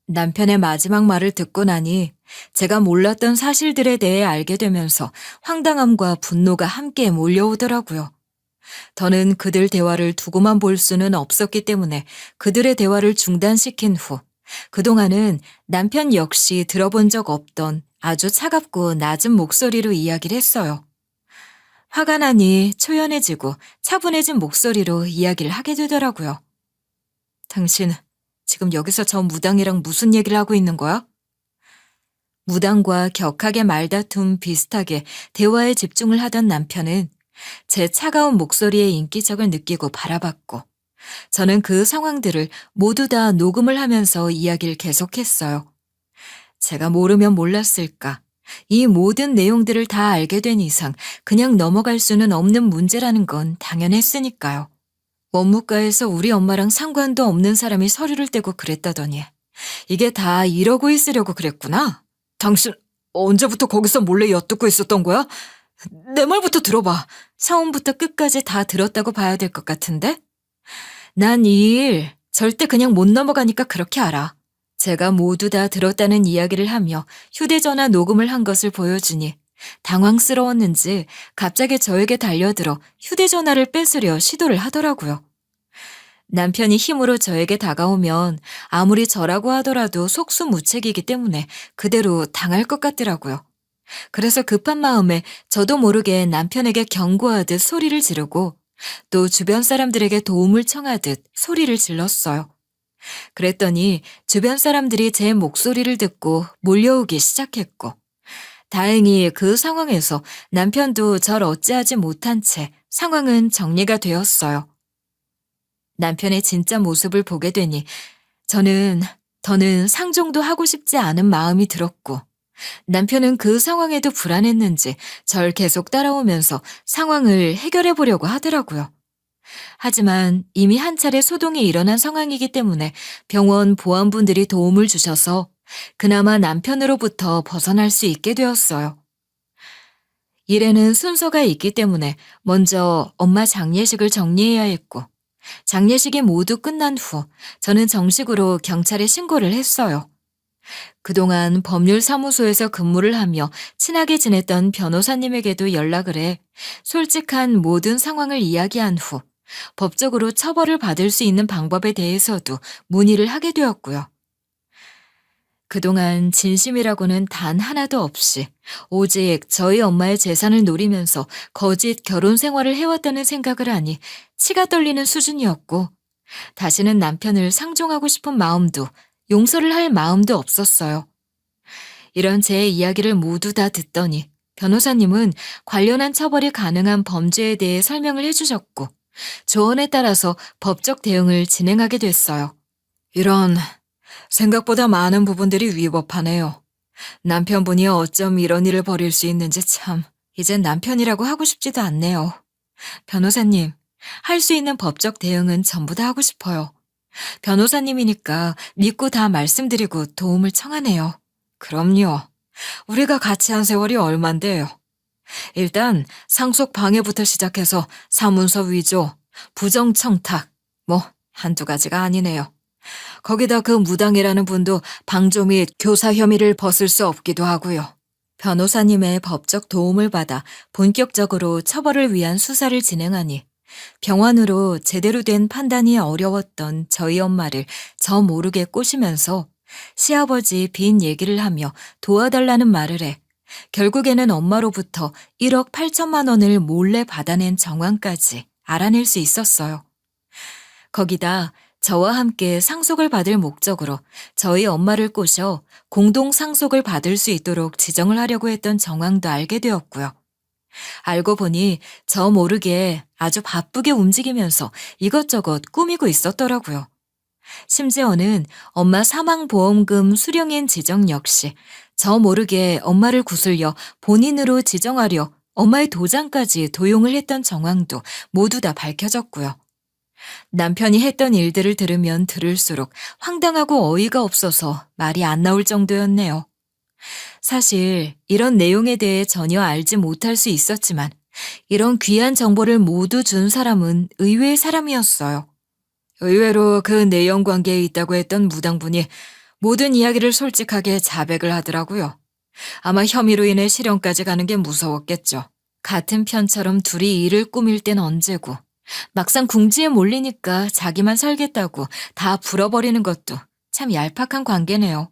남편의 마지막 말을 듣고 나니 제가 몰랐던 사실들에 대해 알게 되면서 황당함과 분노가 함께 몰려오더라고요. 더는 그들 대화를 두고만 볼 수는 없었기 때문에 그들의 대화를 중단시킨 후 그동안은 남편 역시 들어본 적 없던 아주 차갑고 낮은 목소리로 이야기를 했어요. 화가 나니 초연해지고 차분해진 목소리로 이야기를 하게 되더라고요. 당신 지금 여기서 저 무당이랑 무슨 얘기를 하고 있는 거야? 무당과 격하게 말다툼 비슷하게 대화에 집중을 하던 남편은 제 차가운 목소리의 인기척을 느끼고 바라봤고 저는 그 상황들을 모두 다 녹음을 하면서 이야기를 계속했어요. 제가 모르면 몰랐을까. 이 모든 내용들을 다 알게 된 이상 그냥 넘어갈 수는 없는 문제라는 건 당연했으니까요. 원무과에서 우리 엄마랑 상관도 없는 사람이 서류를 떼고 그랬다더니 이게 다 이러고 있으려고 그랬구나. 당신 언제부터 거기서 몰래 엿듣고 있었던 거야? 내 말부터 들어봐. 처음부터 끝까지 다 들었다고 봐야 될 것 같은데? 난 이 일 절대 그냥 못 넘어가니까 그렇게 알아. 제가 모두 다 들었다는 이야기를 하며 휴대전화 녹음을 한 것을 보여주니 당황스러웠는지 갑자기 저에게 달려들어 휴대전화를 뺏으려 시도를 하더라고요. 남편이 힘으로 저에게 다가오면 아무리 저라고 하더라도 속수무책이기 때문에 그대로 당할 것 같더라고요. 그래서 급한 마음에 저도 모르게 남편에게 경고하듯 소리를 지르고 또 주변 사람들에게 도움을 청하듯 소리를 질렀어요. 그랬더니 주변 사람들이 제 목소리를 듣고 몰려오기 시작했고 다행히 그 상황에서 남편도 절 어찌하지 못한 채 상황은 정리가 되었어요. 남편의 진짜 모습을 보게 되니 저는 더는 상종도 하고 싶지 않은 마음이 들었고 남편은 그 상황에도 불안했는지 절 계속 따라오면서 상황을 해결해 보려고 하더라고요. 하지만 이미 한 차례 소동이 일어난 상황이기 때문에 병원 보안분들이 도움을 주셔서 그나마 남편으로부터 벗어날 수 있게 되었어요. 일에는 순서가 있기 때문에 먼저 엄마 장례식을 정리해야 했고 장례식이 모두 끝난 후 저는 정식으로 경찰에 신고를 했어요. 그동안 법률사무소에서 근무를 하며 친하게 지냈던 변호사님에게도 연락을 해 솔직한 모든 상황을 이야기한 후 법적으로 처벌을 받을 수 있는 방법에 대해서도 문의를 하게 되었고요. 그동안 진심이라고는 단 하나도 없이 오직 저희 엄마의 재산을 노리면서 거짓 결혼 생활을 해왔다는 생각을 하니 치가 떨리는 수준이었고 다시는 남편을 상종하고 싶은 마음도 용서를 할 마음도 없었어요. 이런 제 이야기를 모두 다 듣더니 변호사님은 관련한 처벌이 가능한 범죄에 대해 설명을 해주셨고 조언에 따라서 법적 대응을 진행하게 됐어요. 이런 생각보다 많은 부분들이 위법하네요. 남편분이 어쩜 이런 일을 벌일 수 있는지 참 이젠 남편이라고 하고 싶지도 않네요. 변호사님, 할 수 있는 법적 대응은 전부 다 하고 싶어요. 변호사님이니까 믿고 다 말씀드리고 도움을 청하네요. 그럼요. 우리가 같이 한 세월이 얼만데요. 일단 상속 방해부터 시작해서 사문서 위조, 부정청탁, 뭐 한두 가지가 아니네요. 거기다 그 무당이라는 분도 방조 및 교사 혐의를 벗을 수 없기도 하고요. 변호사님의 법적 도움을 받아 본격적으로 처벌을 위한 수사를 진행하니 병원으로 제대로 된 판단이 어려웠던 저희 엄마를 저 모르게 꼬시면서 시아버지 빈 얘기를 하며 도와달라는 말을 해 결국에는 엄마로부터 1억 8천만 원을 몰래 받아낸 정황까지 알아낼 수 있었어요. 거기다 저와 함께 상속을 받을 목적으로 저희 엄마를 꼬셔 공동 상속을 받을 수 있도록 지정을 하려고 했던 정황도 알게 되었고요. 알고 보니 저 모르게 아주 바쁘게 움직이면서 이것저것 꾸미고 있었더라고요. 심지어는 엄마 사망보험금 수령인 지정 역시 저 모르게 엄마를 구슬려 본인으로 지정하려 엄마의 도장까지 도용을 했던 정황도 모두 다 밝혀졌고요. 남편이 했던 일들을 들으면 들을수록 황당하고 어이가 없어서 말이 안 나올 정도였네요. 사실 이런 내용에 대해 전혀 알지 못할 수 있었지만 이런 귀한 정보를 모두 준 사람은 의외의 사람이었어요. 의외로 그 내연 관계에 있다고 했던 무당분이 모든 이야기를 솔직하게 자백을 하더라고요. 아마 혐의로 인해 실형까지 가는 게 무서웠겠죠. 같은 편처럼 둘이 일을 꾸밀 땐 언제고 막상 궁지에 몰리니까 자기만 살겠다고 다 불어버리는 것도 참 얄팍한 관계네요.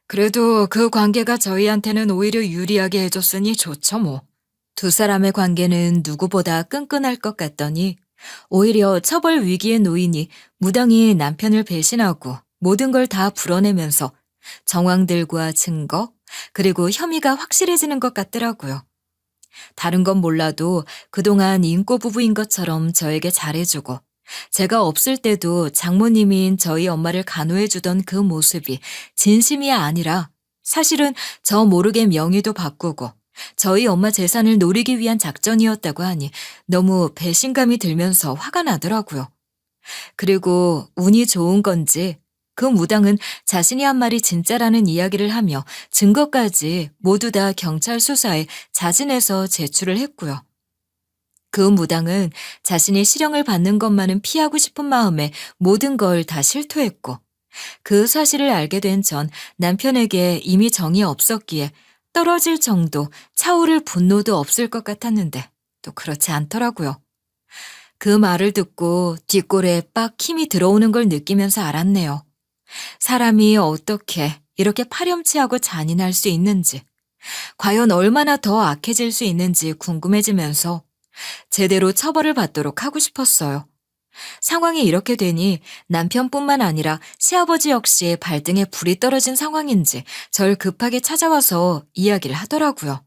그래도 그 관계가 저희한테는 오히려 유리하게 해줬으니 좋죠 뭐. 두 사람의 관계는 누구보다 끈끈할 것 같더니 오히려 처벌 위기에 놓이니 무당이 남편을 배신하고 모든 걸 다 불어내면서 정황들과 증거 그리고 혐의가 확실해지는 것 같더라고요. 다른 건 몰라도 그동안 인꼬 부부인 것처럼 저에게 잘해주고 제가 없을 때도 장모님인 저희 엄마를 간호해주던 그 모습이 진심이 아니라 사실은 저 모르게 명의도 바꾸고 저희 엄마 재산을 노리기 위한 작전이었다고 하니 너무 배신감이 들면서 화가 나더라고요. 그리고 운이 좋은 건지 그 무당은 자신이 한 말이 진짜라는 이야기를 하며 증거까지 모두 다 경찰 수사에 자진해서 제출을 했고요. 그 무당은 자신이 실형을 받는 것만은 피하고 싶은 마음에 모든 걸 다 실토했고 그 사실을 알게 된 전 남편에게 이미 정이 없었기에 떨어질 정도 차오를 분노도 없을 것 같았는데 또 그렇지 않더라고요. 그 말을 듣고 뒷골에 빡 힘이 들어오는 걸 느끼면서 알았네요. 사람이 어떻게 이렇게 파렴치하고 잔인할 수 있는지, 과연 얼마나 더 악해질 수 있는지 궁금해지면서 제대로 처벌을 받도록 하고 싶었어요. 상황이 이렇게 되니 남편뿐만 아니라 시아버지 역시 발등에 불이 떨어진 상황인지 절 급하게 찾아와서 이야기를 하더라고요.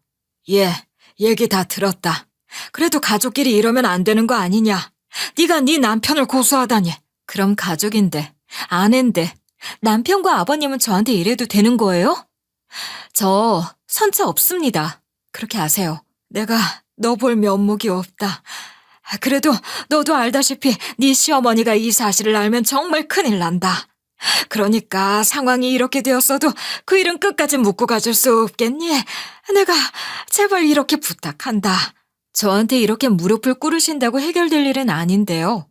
예, 얘기 다 들었다. 그래도 가족끼리 이러면 안 되는 거 아니냐. 네가 네 남편을 고소하다니. 그럼 가족인데, 아내인데 남편과 아버님은 저한테 이래도 되는 거예요? 저 선처 없습니다. 그렇게 아세요. 내가 너 볼 면목이 없다. 그래도 너도 알다시피 네 시어머니가 이 사실을 알면 정말 큰일 난다. 그러니까 상황이 이렇게 되었어도 그 일은 끝까지 묻고 가줄 수 없겠니? 내가 제발 이렇게 부탁한다. 저한테 이렇게 무릎을 꿇으신다고 해결될 일은 아닌데요.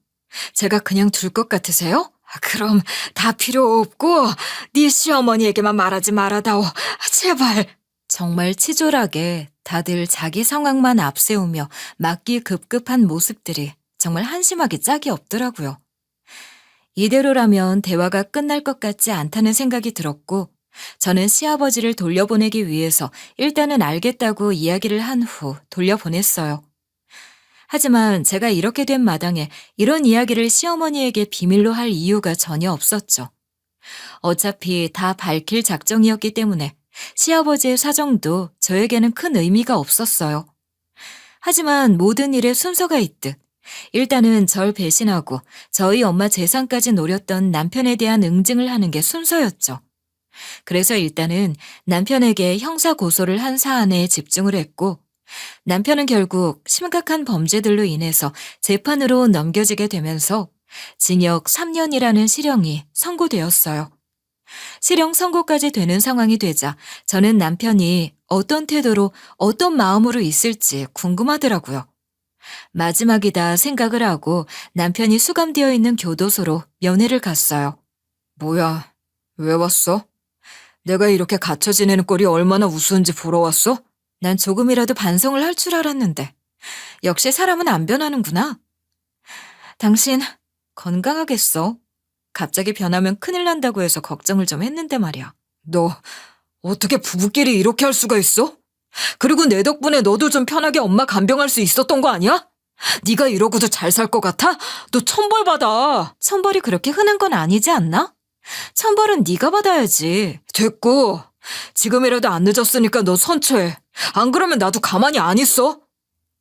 제가 그냥 둘 것 같으세요? 그럼 다 필요 없고 네 시어머니에게만 말하지 말아다오. 제발. 정말 치졸하게 다들 자기 상황만 앞세우며 맞기 급급한 모습들이 정말 한심하기 짝이 없더라고요. 이대로라면 대화가 끝날 것 같지 않다는 생각이 들었고 저는 시아버지를 돌려보내기 위해서 일단은 알겠다고 이야기를 한 후 돌려보냈어요. 하지만 제가 이렇게 된 마당에 이런 이야기를 시어머니에게 비밀로 할 이유가 전혀 없었죠. 어차피 다 밝힐 작정이었기 때문에 시아버지의 사정도 저에게는 큰 의미가 없었어요. 하지만 모든 일에 순서가 있듯 일단은 절 배신하고 저희 엄마 재산까지 노렸던 남편에 대한 응징을 하는 게 순서였죠. 그래서 일단은 남편에게 형사 고소를 한 사안에 집중을 했고 남편은 결국 심각한 범죄들로 인해서 재판으로 넘겨지게 되면서 징역 3년이라는 실형이 선고되었어요. 실형 선고까지 되는 상황이 되자 저는 남편이 어떤 태도로 어떤 마음으로 있을지 궁금하더라고요. 마지막이다 생각을 하고 남편이 수감되어 있는 교도소로 면회를 갔어요. 뭐야, 왜 왔어? 내가 이렇게 갇혀 지내는 꼴이 얼마나 우스운지 보러 왔어? 난 조금이라도 반성을 할 줄 알았는데 역시 사람은 안 변하는구나. 당신 건강하겠어? 갑자기 변하면 큰일 난다고 해서 걱정을 좀 했는데 말이야. 너 어떻게 부부끼리 이렇게 할 수가 있어? 그리고 내 덕분에 너도 좀 편하게 엄마 간병할 수 있었던 거 아니야? 네가 이러고도 잘 살 것 같아? 너 천벌 받아. 천벌이 그렇게 흔한 건 아니지 않나? 천벌은 네가 받아야지. 됐고 지금이라도 안 늦었으니까 너 선처해. 안 그러면 나도 가만히 안 있어.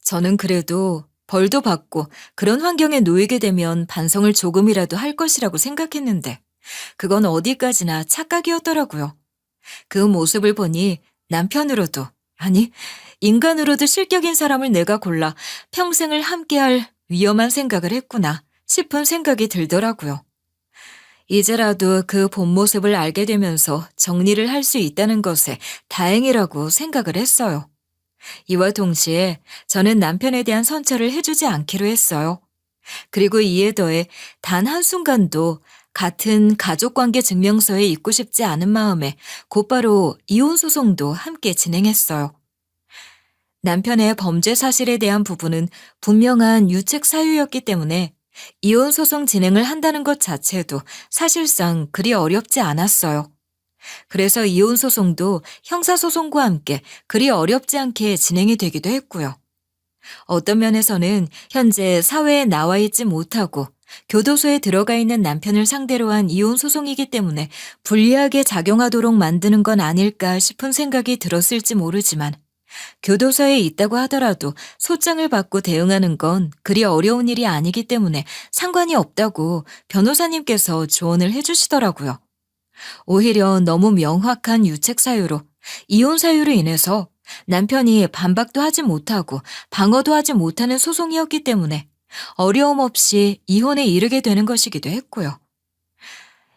저는 그래도 벌도 받고 그런 환경에 놓이게 되면 반성을 조금이라도 할 것이라고 생각했는데 그건 어디까지나 착각이었더라고요. 그 모습을 보니 남편으로도 아니 인간으로도 실격인 사람을 내가 골라 평생을 함께할 위험한 생각을 했구나 싶은 생각이 들더라고요. 이제라도 그 본 모습을 알게 되면서 정리를 할 수 있다는 것에 다행이라고 생각을 했어요. 이와 동시에 저는 남편에 대한 선처를 해주지 않기로 했어요. 그리고 이에 더해 단 한순간도 같은 가족관계 증명서에 있고 싶지 않은 마음에 곧바로 이혼소송도 함께 진행했어요. 남편의 범죄 사실에 대한 부분은 분명한 유책 사유였기 때문에 이혼소송 진행을 한다는 것 자체도 사실상 그리 어렵지 않았어요. 그래서 이혼소송도 형사소송과 함께 그리 어렵지 않게 진행이 되기도 했고요. 어떤 면에서는 현재 사회에 나와 있지 못하고 교도소에 들어가 있는 남편을 상대로 한 이혼소송이기 때문에 불리하게 작용하도록 만드는 건 아닐까 싶은 생각이 들었을지 모르지만 교도소에 있다고 하더라도 소장을 받고 대응하는 건 그리 어려운 일이 아니기 때문에 상관이 없다고 변호사님께서 조언을 해주시더라고요. 오히려 너무 명확한 유책 사유로 이혼 사유로 인해서 남편이 반박도 하지 못하고 방어도 하지 못하는 소송이었기 때문에 어려움 없이 이혼에 이르게 되는 것이기도 했고요.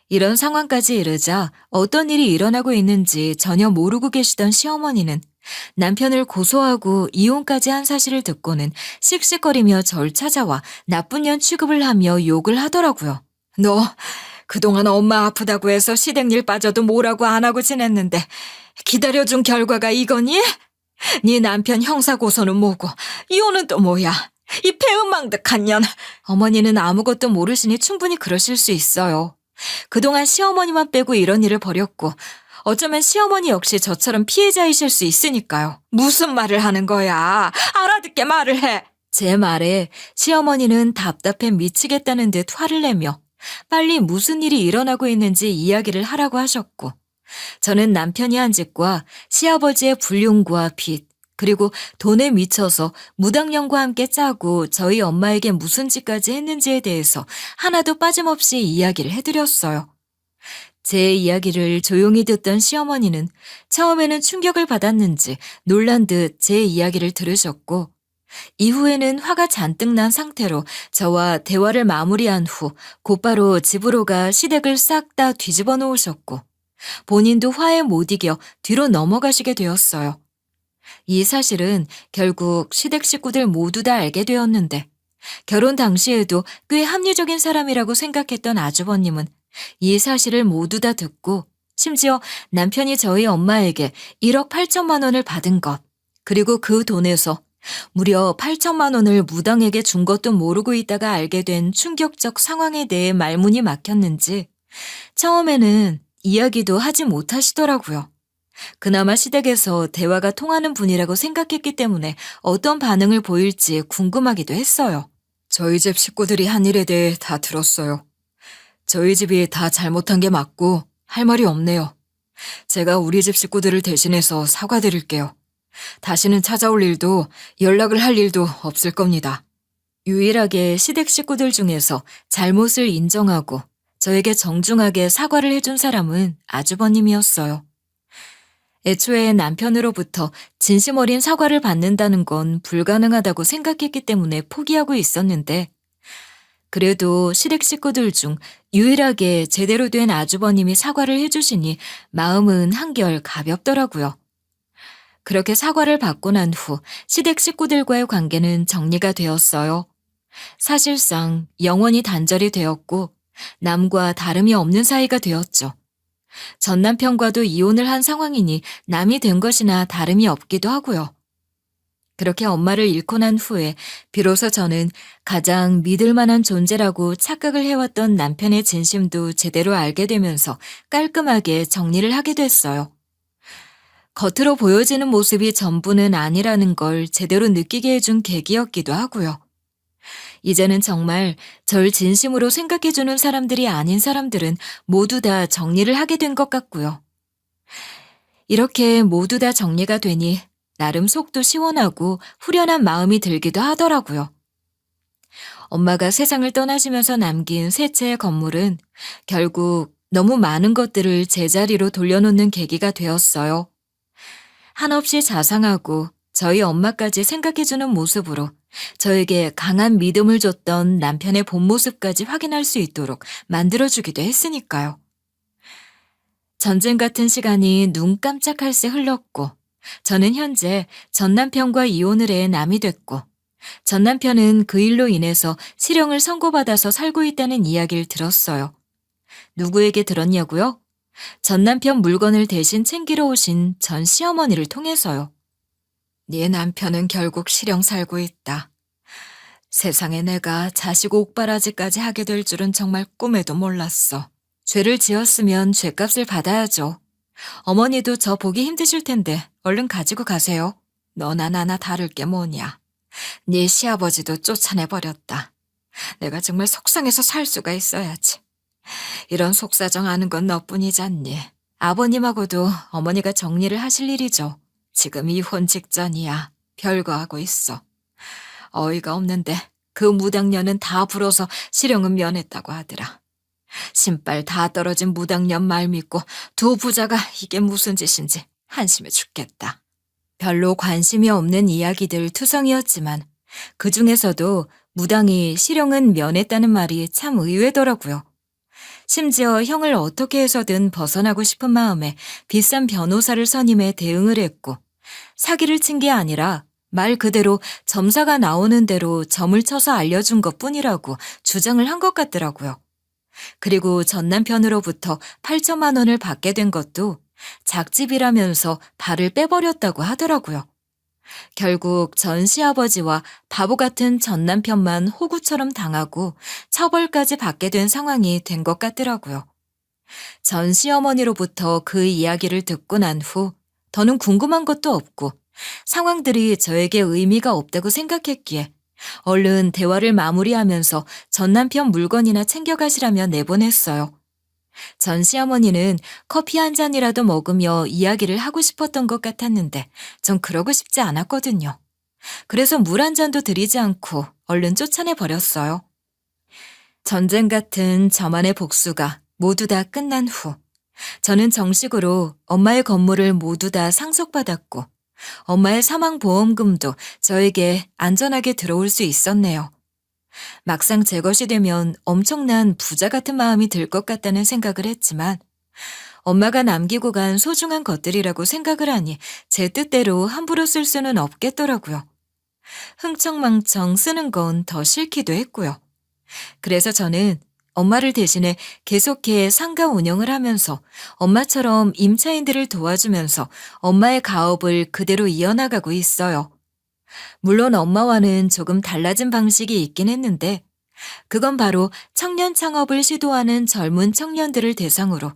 이런 상황까지 이르자 어떤 일이 일어나고 있는지 전혀 모르고 계시던 시어머니는 남편을 고소하고 이혼까지 한 사실을 듣고는 씩씩거리며 절 찾아와 나쁜 년 취급을 하며 욕을 하더라고요. 너 그동안 엄마 아프다고 해서 시댁일 빠져도 뭐라고 안 하고 지냈는데 기다려준 결과가 이거니? 네 남편 형사고소는 뭐고 이혼은 또 뭐야? 이 배은망덕한 년. 어머니는 아무것도 모르시니 충분히 그러실 수 있어요. 그동안 시어머니만 빼고 이런 일을 벌였고 어쩌면 시어머니 역시 저처럼 피해자이실 수 있으니까요. 무슨 말을 하는 거야? 알아듣게 말을 해. 제 말에 시어머니는 답답해 미치겠다는 듯 화를 내며 빨리 무슨 일이 일어나고 있는지 이야기를 하라고 하셨고 저는 남편이 한 짓과 시아버지의 불륜과 빚 그리고 돈에 미쳐서 무당년과 함께 짜고 저희 엄마에게 무슨 짓까지 했는지에 대해서 하나도 빠짐없이 이야기를 해드렸어요. 제 이야기를 조용히 듣던 시어머니는 처음에는 충격을 받았는지 놀란 듯 제 이야기를 들으셨고 이후에는 화가 잔뜩 난 상태로 저와 대화를 마무리한 후 곧바로 집으로 가 시댁을 싹 다 뒤집어 놓으셨고 본인도 화에 못 이겨 뒤로 넘어가시게 되었어요. 이 사실은 결국 시댁 식구들 모두 다 알게 되었는데 결혼 당시에도 꽤 합리적인 사람이라고 생각했던 아주버님은 이 사실을 모두 다 듣고 심지어 남편이 저희 엄마에게 1억 8천만 원을 받은 것 그리고 그 돈에서 무려 8천만 원을 무당에게 준 것도 모르고 있다가 알게 된 충격적 상황에 대해 말문이 막혔는지 처음에는 이야기도 하지 못하시더라고요. 그나마 시댁에서 대화가 통하는 분이라고 생각했기 때문에 어떤 반응을 보일지 궁금하기도 했어요. 저희 집 식구들이 한 일에 대해 다 들었어요. 저희 집이 다 잘못한 게 맞고 할 말이 없네요. 제가 우리 집 식구들을 대신해서 사과드릴게요. 다시는 찾아올 일도 연락을 할 일도 없을 겁니다. 유일하게 시댁 식구들 중에서 잘못을 인정하고 저에게 정중하게 사과를 해준 사람은 아주버님이었어요. 애초에 남편으로부터 진심 어린 사과를 받는다는 건 불가능하다고 생각했기 때문에 포기하고 있었는데, 그래도 시댁 식구들 중 유일하게 제대로 된 아주버님이 사과를 해주시니 마음은 한결 가볍더라고요. 그렇게 사과를 받고 난 후 시댁 식구들과의 관계는 정리가 되었어요. 사실상 영원히 단절이 되었고 남과 다름이 없는 사이가 되었죠. 전 남편과도 이혼을 한 상황이니 남이 된 것이나 다름이 없기도 하고요. 그렇게 엄마를 잃고 난 후에 비로소 저는 가장 믿을 만한 존재라고 착각을 해왔던 남편의 진심도 제대로 알게 되면서 깔끔하게 정리를 하게 됐어요. 겉으로 보여지는 모습이 전부는 아니라는 걸 제대로 느끼게 해준 계기였기도 하고요. 이제는 정말 절 진심으로 생각해주는 사람들이 아닌 사람들은 모두 다 정리를 하게 된 것 같고요. 이렇게 모두 다 정리가 되니 나름 속도 시원하고 후련한 마음이 들기도 하더라고요. 엄마가 세상을 떠나시면서 남긴 세 채의 건물은 결국 너무 많은 것들을 제자리로 돌려놓는 계기가 되었어요. 한없이 자상하고 저희 엄마까지 생각해주는 모습으로 저에게 강한 믿음을 줬던 남편의 본 모습까지 확인할 수 있도록 만들어주기도 했으니까요. 전쟁 같은 시간이 눈 깜짝할 새 흘렀고 저는 현재 전 남편과 이혼을 해 남이 됐고 전 남편은 그 일로 인해서 실형을 선고받아서 살고 있다는 이야기를 들었어요. 누구에게 들었냐고요? 전 남편 물건을 대신 챙기러 오신 전 시어머니를 통해서요. 네 남편은 결국 실형 살고 있다. 세상에 내가 자식 옥바라지까지 하게 될 줄은 정말 꿈에도 몰랐어. 죄를 지었으면 죄값을 받아야죠. 어머니도 저 보기 힘드실 텐데 얼른 가지고 가세요. 너나 나나 다를 게 뭐냐. 네 시아버지도 쫓아내버렸다. 내가 정말 속상해서 살 수가 있어야지. 이런 속사정 아는 건 너뿐이잖니. 아버님하고도 어머니가 정리를 하실 일이죠. 지금 이혼 직전이야. 별거하고 있어. 어이가 없는데 그 무당년은 다 불어서 실형은 면했다고 하더라. 신발 다 떨어진 무당년 말 믿고 두 부자가 이게 무슨 짓인지 한심해 죽겠다. 별로 관심이 없는 이야기들 투성이었지만 그 중에서도 무당이 실형은 면했다는 말이 참 의외더라고요. 심지어 형을 어떻게 해서든 벗어나고 싶은 마음에 비싼 변호사를 선임해 대응을 했고 사기를 친 게 아니라 말 그대로 점사가 나오는 대로 점을 쳐서 알려준 것뿐이라고 주장을 한 것 같더라고요. 그리고 전 남편으로부터 8천만 원을 받게 된 것도 작집이라면서 발을 빼버렸다고 하더라고요. 결국 전 시아버지와 바보 같은 전 남편만 호구처럼 당하고 처벌까지 받게 된 상황이 된 것 같더라고요. 전 시어머니로부터 그 이야기를 듣고 난 후 더는 궁금한 것도 없고 상황들이 저에게 의미가 없다고 생각했기에 얼른 대화를 마무리하면서 전 남편 물건이나 챙겨가시라며 내보냈어요. 전 시어머니는 커피 한 잔이라도 먹으며 이야기를 하고 싶었던 것 같았는데 전 그러고 싶지 않았거든요. 그래서 물 한 잔도 드리지 않고 얼른 쫓아내버렸어요. 전쟁 같은 저만의 복수가 모두 다 끝난 후 저는 정식으로 엄마의 건물을 모두 다 상속받았고 엄마의 사망보험금도 저에게 안전하게 들어올 수 있었네요. 막상 제 것이 되면 엄청난 부자 같은 마음이 들 것 같다는 생각을 했지만 엄마가 남기고 간 소중한 것들이라고 생각을 하니 제 뜻대로 함부로 쓸 수는 없겠더라고요. 흥청망청 쓰는 건 더 싫기도 했고요. 그래서 저는 엄마를 대신해 계속해 상가 운영을 하면서 엄마처럼 임차인들을 도와주면서 엄마의 가업을 그대로 이어나가고 있어요. 물론 엄마와는 조금 달라진 방식이 있긴 했는데 그건 바로 청년 창업을 시도하는 젊은 청년들을 대상으로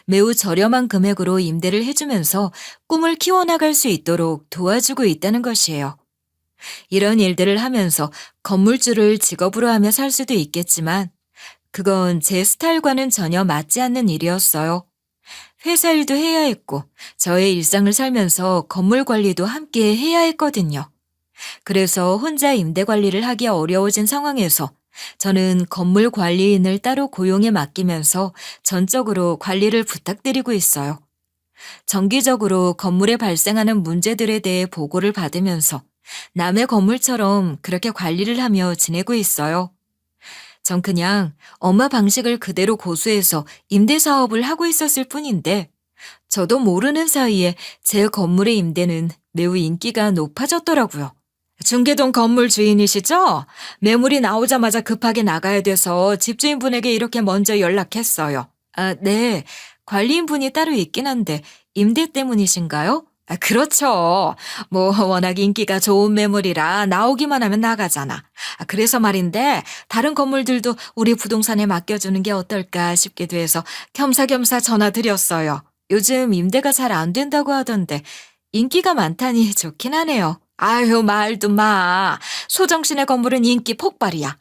매우 저렴한 금액으로 임대를 해주면서 꿈을 키워나갈 수 있도록 도와주고 있다는 것이에요. 이런 일들을 하면서 건물주를 직업으로 하며 살 수도 있겠지만 그건 제 스타일과는 전혀 맞지 않는 일이었어요. 회사 일도 해야 했고 저의 일상을 살면서 건물 관리도 함께 해야 했거든요. 그래서 혼자 임대 관리를 하기 어려워진 상황에서 저는 건물 관리인을 따로 고용해 맡기면서 전적으로 관리를 부탁드리고 있어요. 정기적으로 건물에 발생하는 문제들에 대해 보고를 받으면서 남의 건물처럼 그렇게 관리를 하며 지내고 있어요. 전 그냥 엄마 방식을 그대로 고수해서 임대 사업을 하고 있었을 뿐인데 저도 모르는 사이에 제 건물의 임대는 매우 인기가 높아졌더라고요. 중계동 건물 주인이시죠? 매물이 나오자마자 급하게 나가야 돼서 집주인분에게 이렇게 먼저 연락했어요. 아, 네. 관리인분이 따로 있긴 한데 임대 때문이신가요? 아, 그렇죠. 워낙 인기가 좋은 매물이라 나오기만 하면 나가잖아. 아, 그래서 말인데 다른 건물들도 우리 부동산에 맡겨주는 게 어떨까 싶기도 해서 겸사겸사 전화드렸어요. 요즘 임대가 잘 안 된다고 하던데 인기가 많다니 좋긴 하네요. 아유, 말도 마. 소정신의 건물은 인기 폭발이야.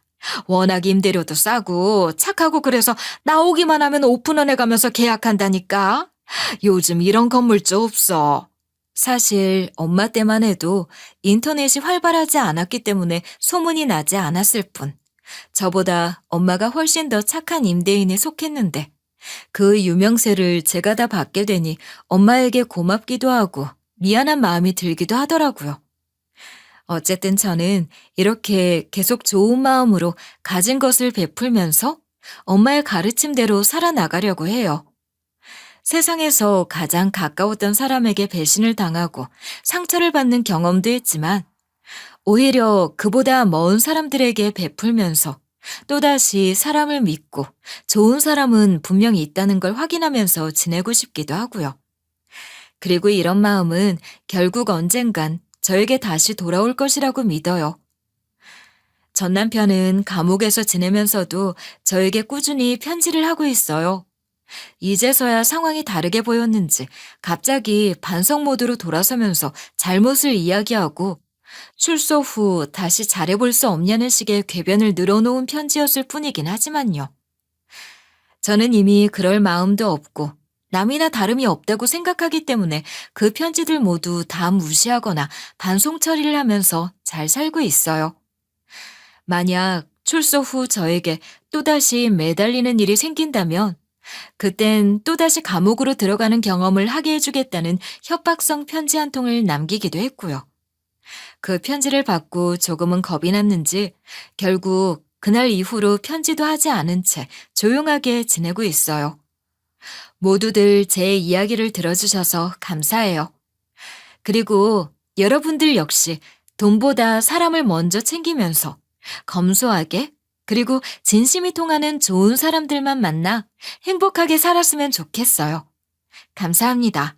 워낙 임대료도 싸고 착하고 그래서 나오기만 하면 오픈런해 가면서 계약한다니까. 요즘 이런 건물주 없어. 사실 엄마 때만 해도 인터넷이 활발하지 않았기 때문에 소문이 나지 않았을 뿐. 저보다 엄마가 훨씬 더 착한 임대인에 속했는데 그 유명세를 제가 다 받게 되니 엄마에게 고맙기도 하고 미안한 마음이 들기도 하더라고요. 어쨌든 저는 이렇게 계속 좋은 마음으로 가진 것을 베풀면서 엄마의 가르침대로 살아나가려고 해요. 세상에서 가장 가까웠던 사람에게 배신을 당하고 상처를 받는 경험도 했지만 오히려 그보다 먼 사람들에게 베풀면서 또다시 사람을 믿고 좋은 사람은 분명히 있다는 걸 확인하면서 지내고 싶기도 하고요. 그리고 이런 마음은 결국 언젠간 저에게 다시 돌아올 것이라고 믿어요. 전 남편은 감옥에서 지내면서도 저에게 꾸준히 편지를 하고 있어요. 이제서야 상황이 다르게 보였는지 갑자기 반성 모드로 돌아서면서 잘못을 이야기하고 출소 후 다시 잘해볼 수 없냐는 식의 궤변을 늘어놓은 편지였을 뿐이긴 하지만요. 저는 이미 그럴 마음도 없고 남이나 다름이 없다고 생각하기 때문에 그 편지들 모두 다 무시하거나 반송 처리를 하면서 잘 살고 있어요. 만약 출소 후 저에게 또다시 매달리는 일이 생긴다면 그땐 또다시 감옥으로 들어가는 경험을 하게 해주겠다는 협박성 편지 한 통을 남기기도 했고요. 그 편지를 받고 조금은 겁이 났는지 결국 그날 이후로 편지도 하지 않은 채 조용하게 지내고 있어요. 모두들 제 이야기를 들어주셔서 감사해요. 그리고 여러분들 역시 돈보다 사람을 먼저 챙기면서 검소하게 그리고 진심이 통하는 좋은 사람들만 만나 행복하게 살았으면 좋겠어요. 감사합니다.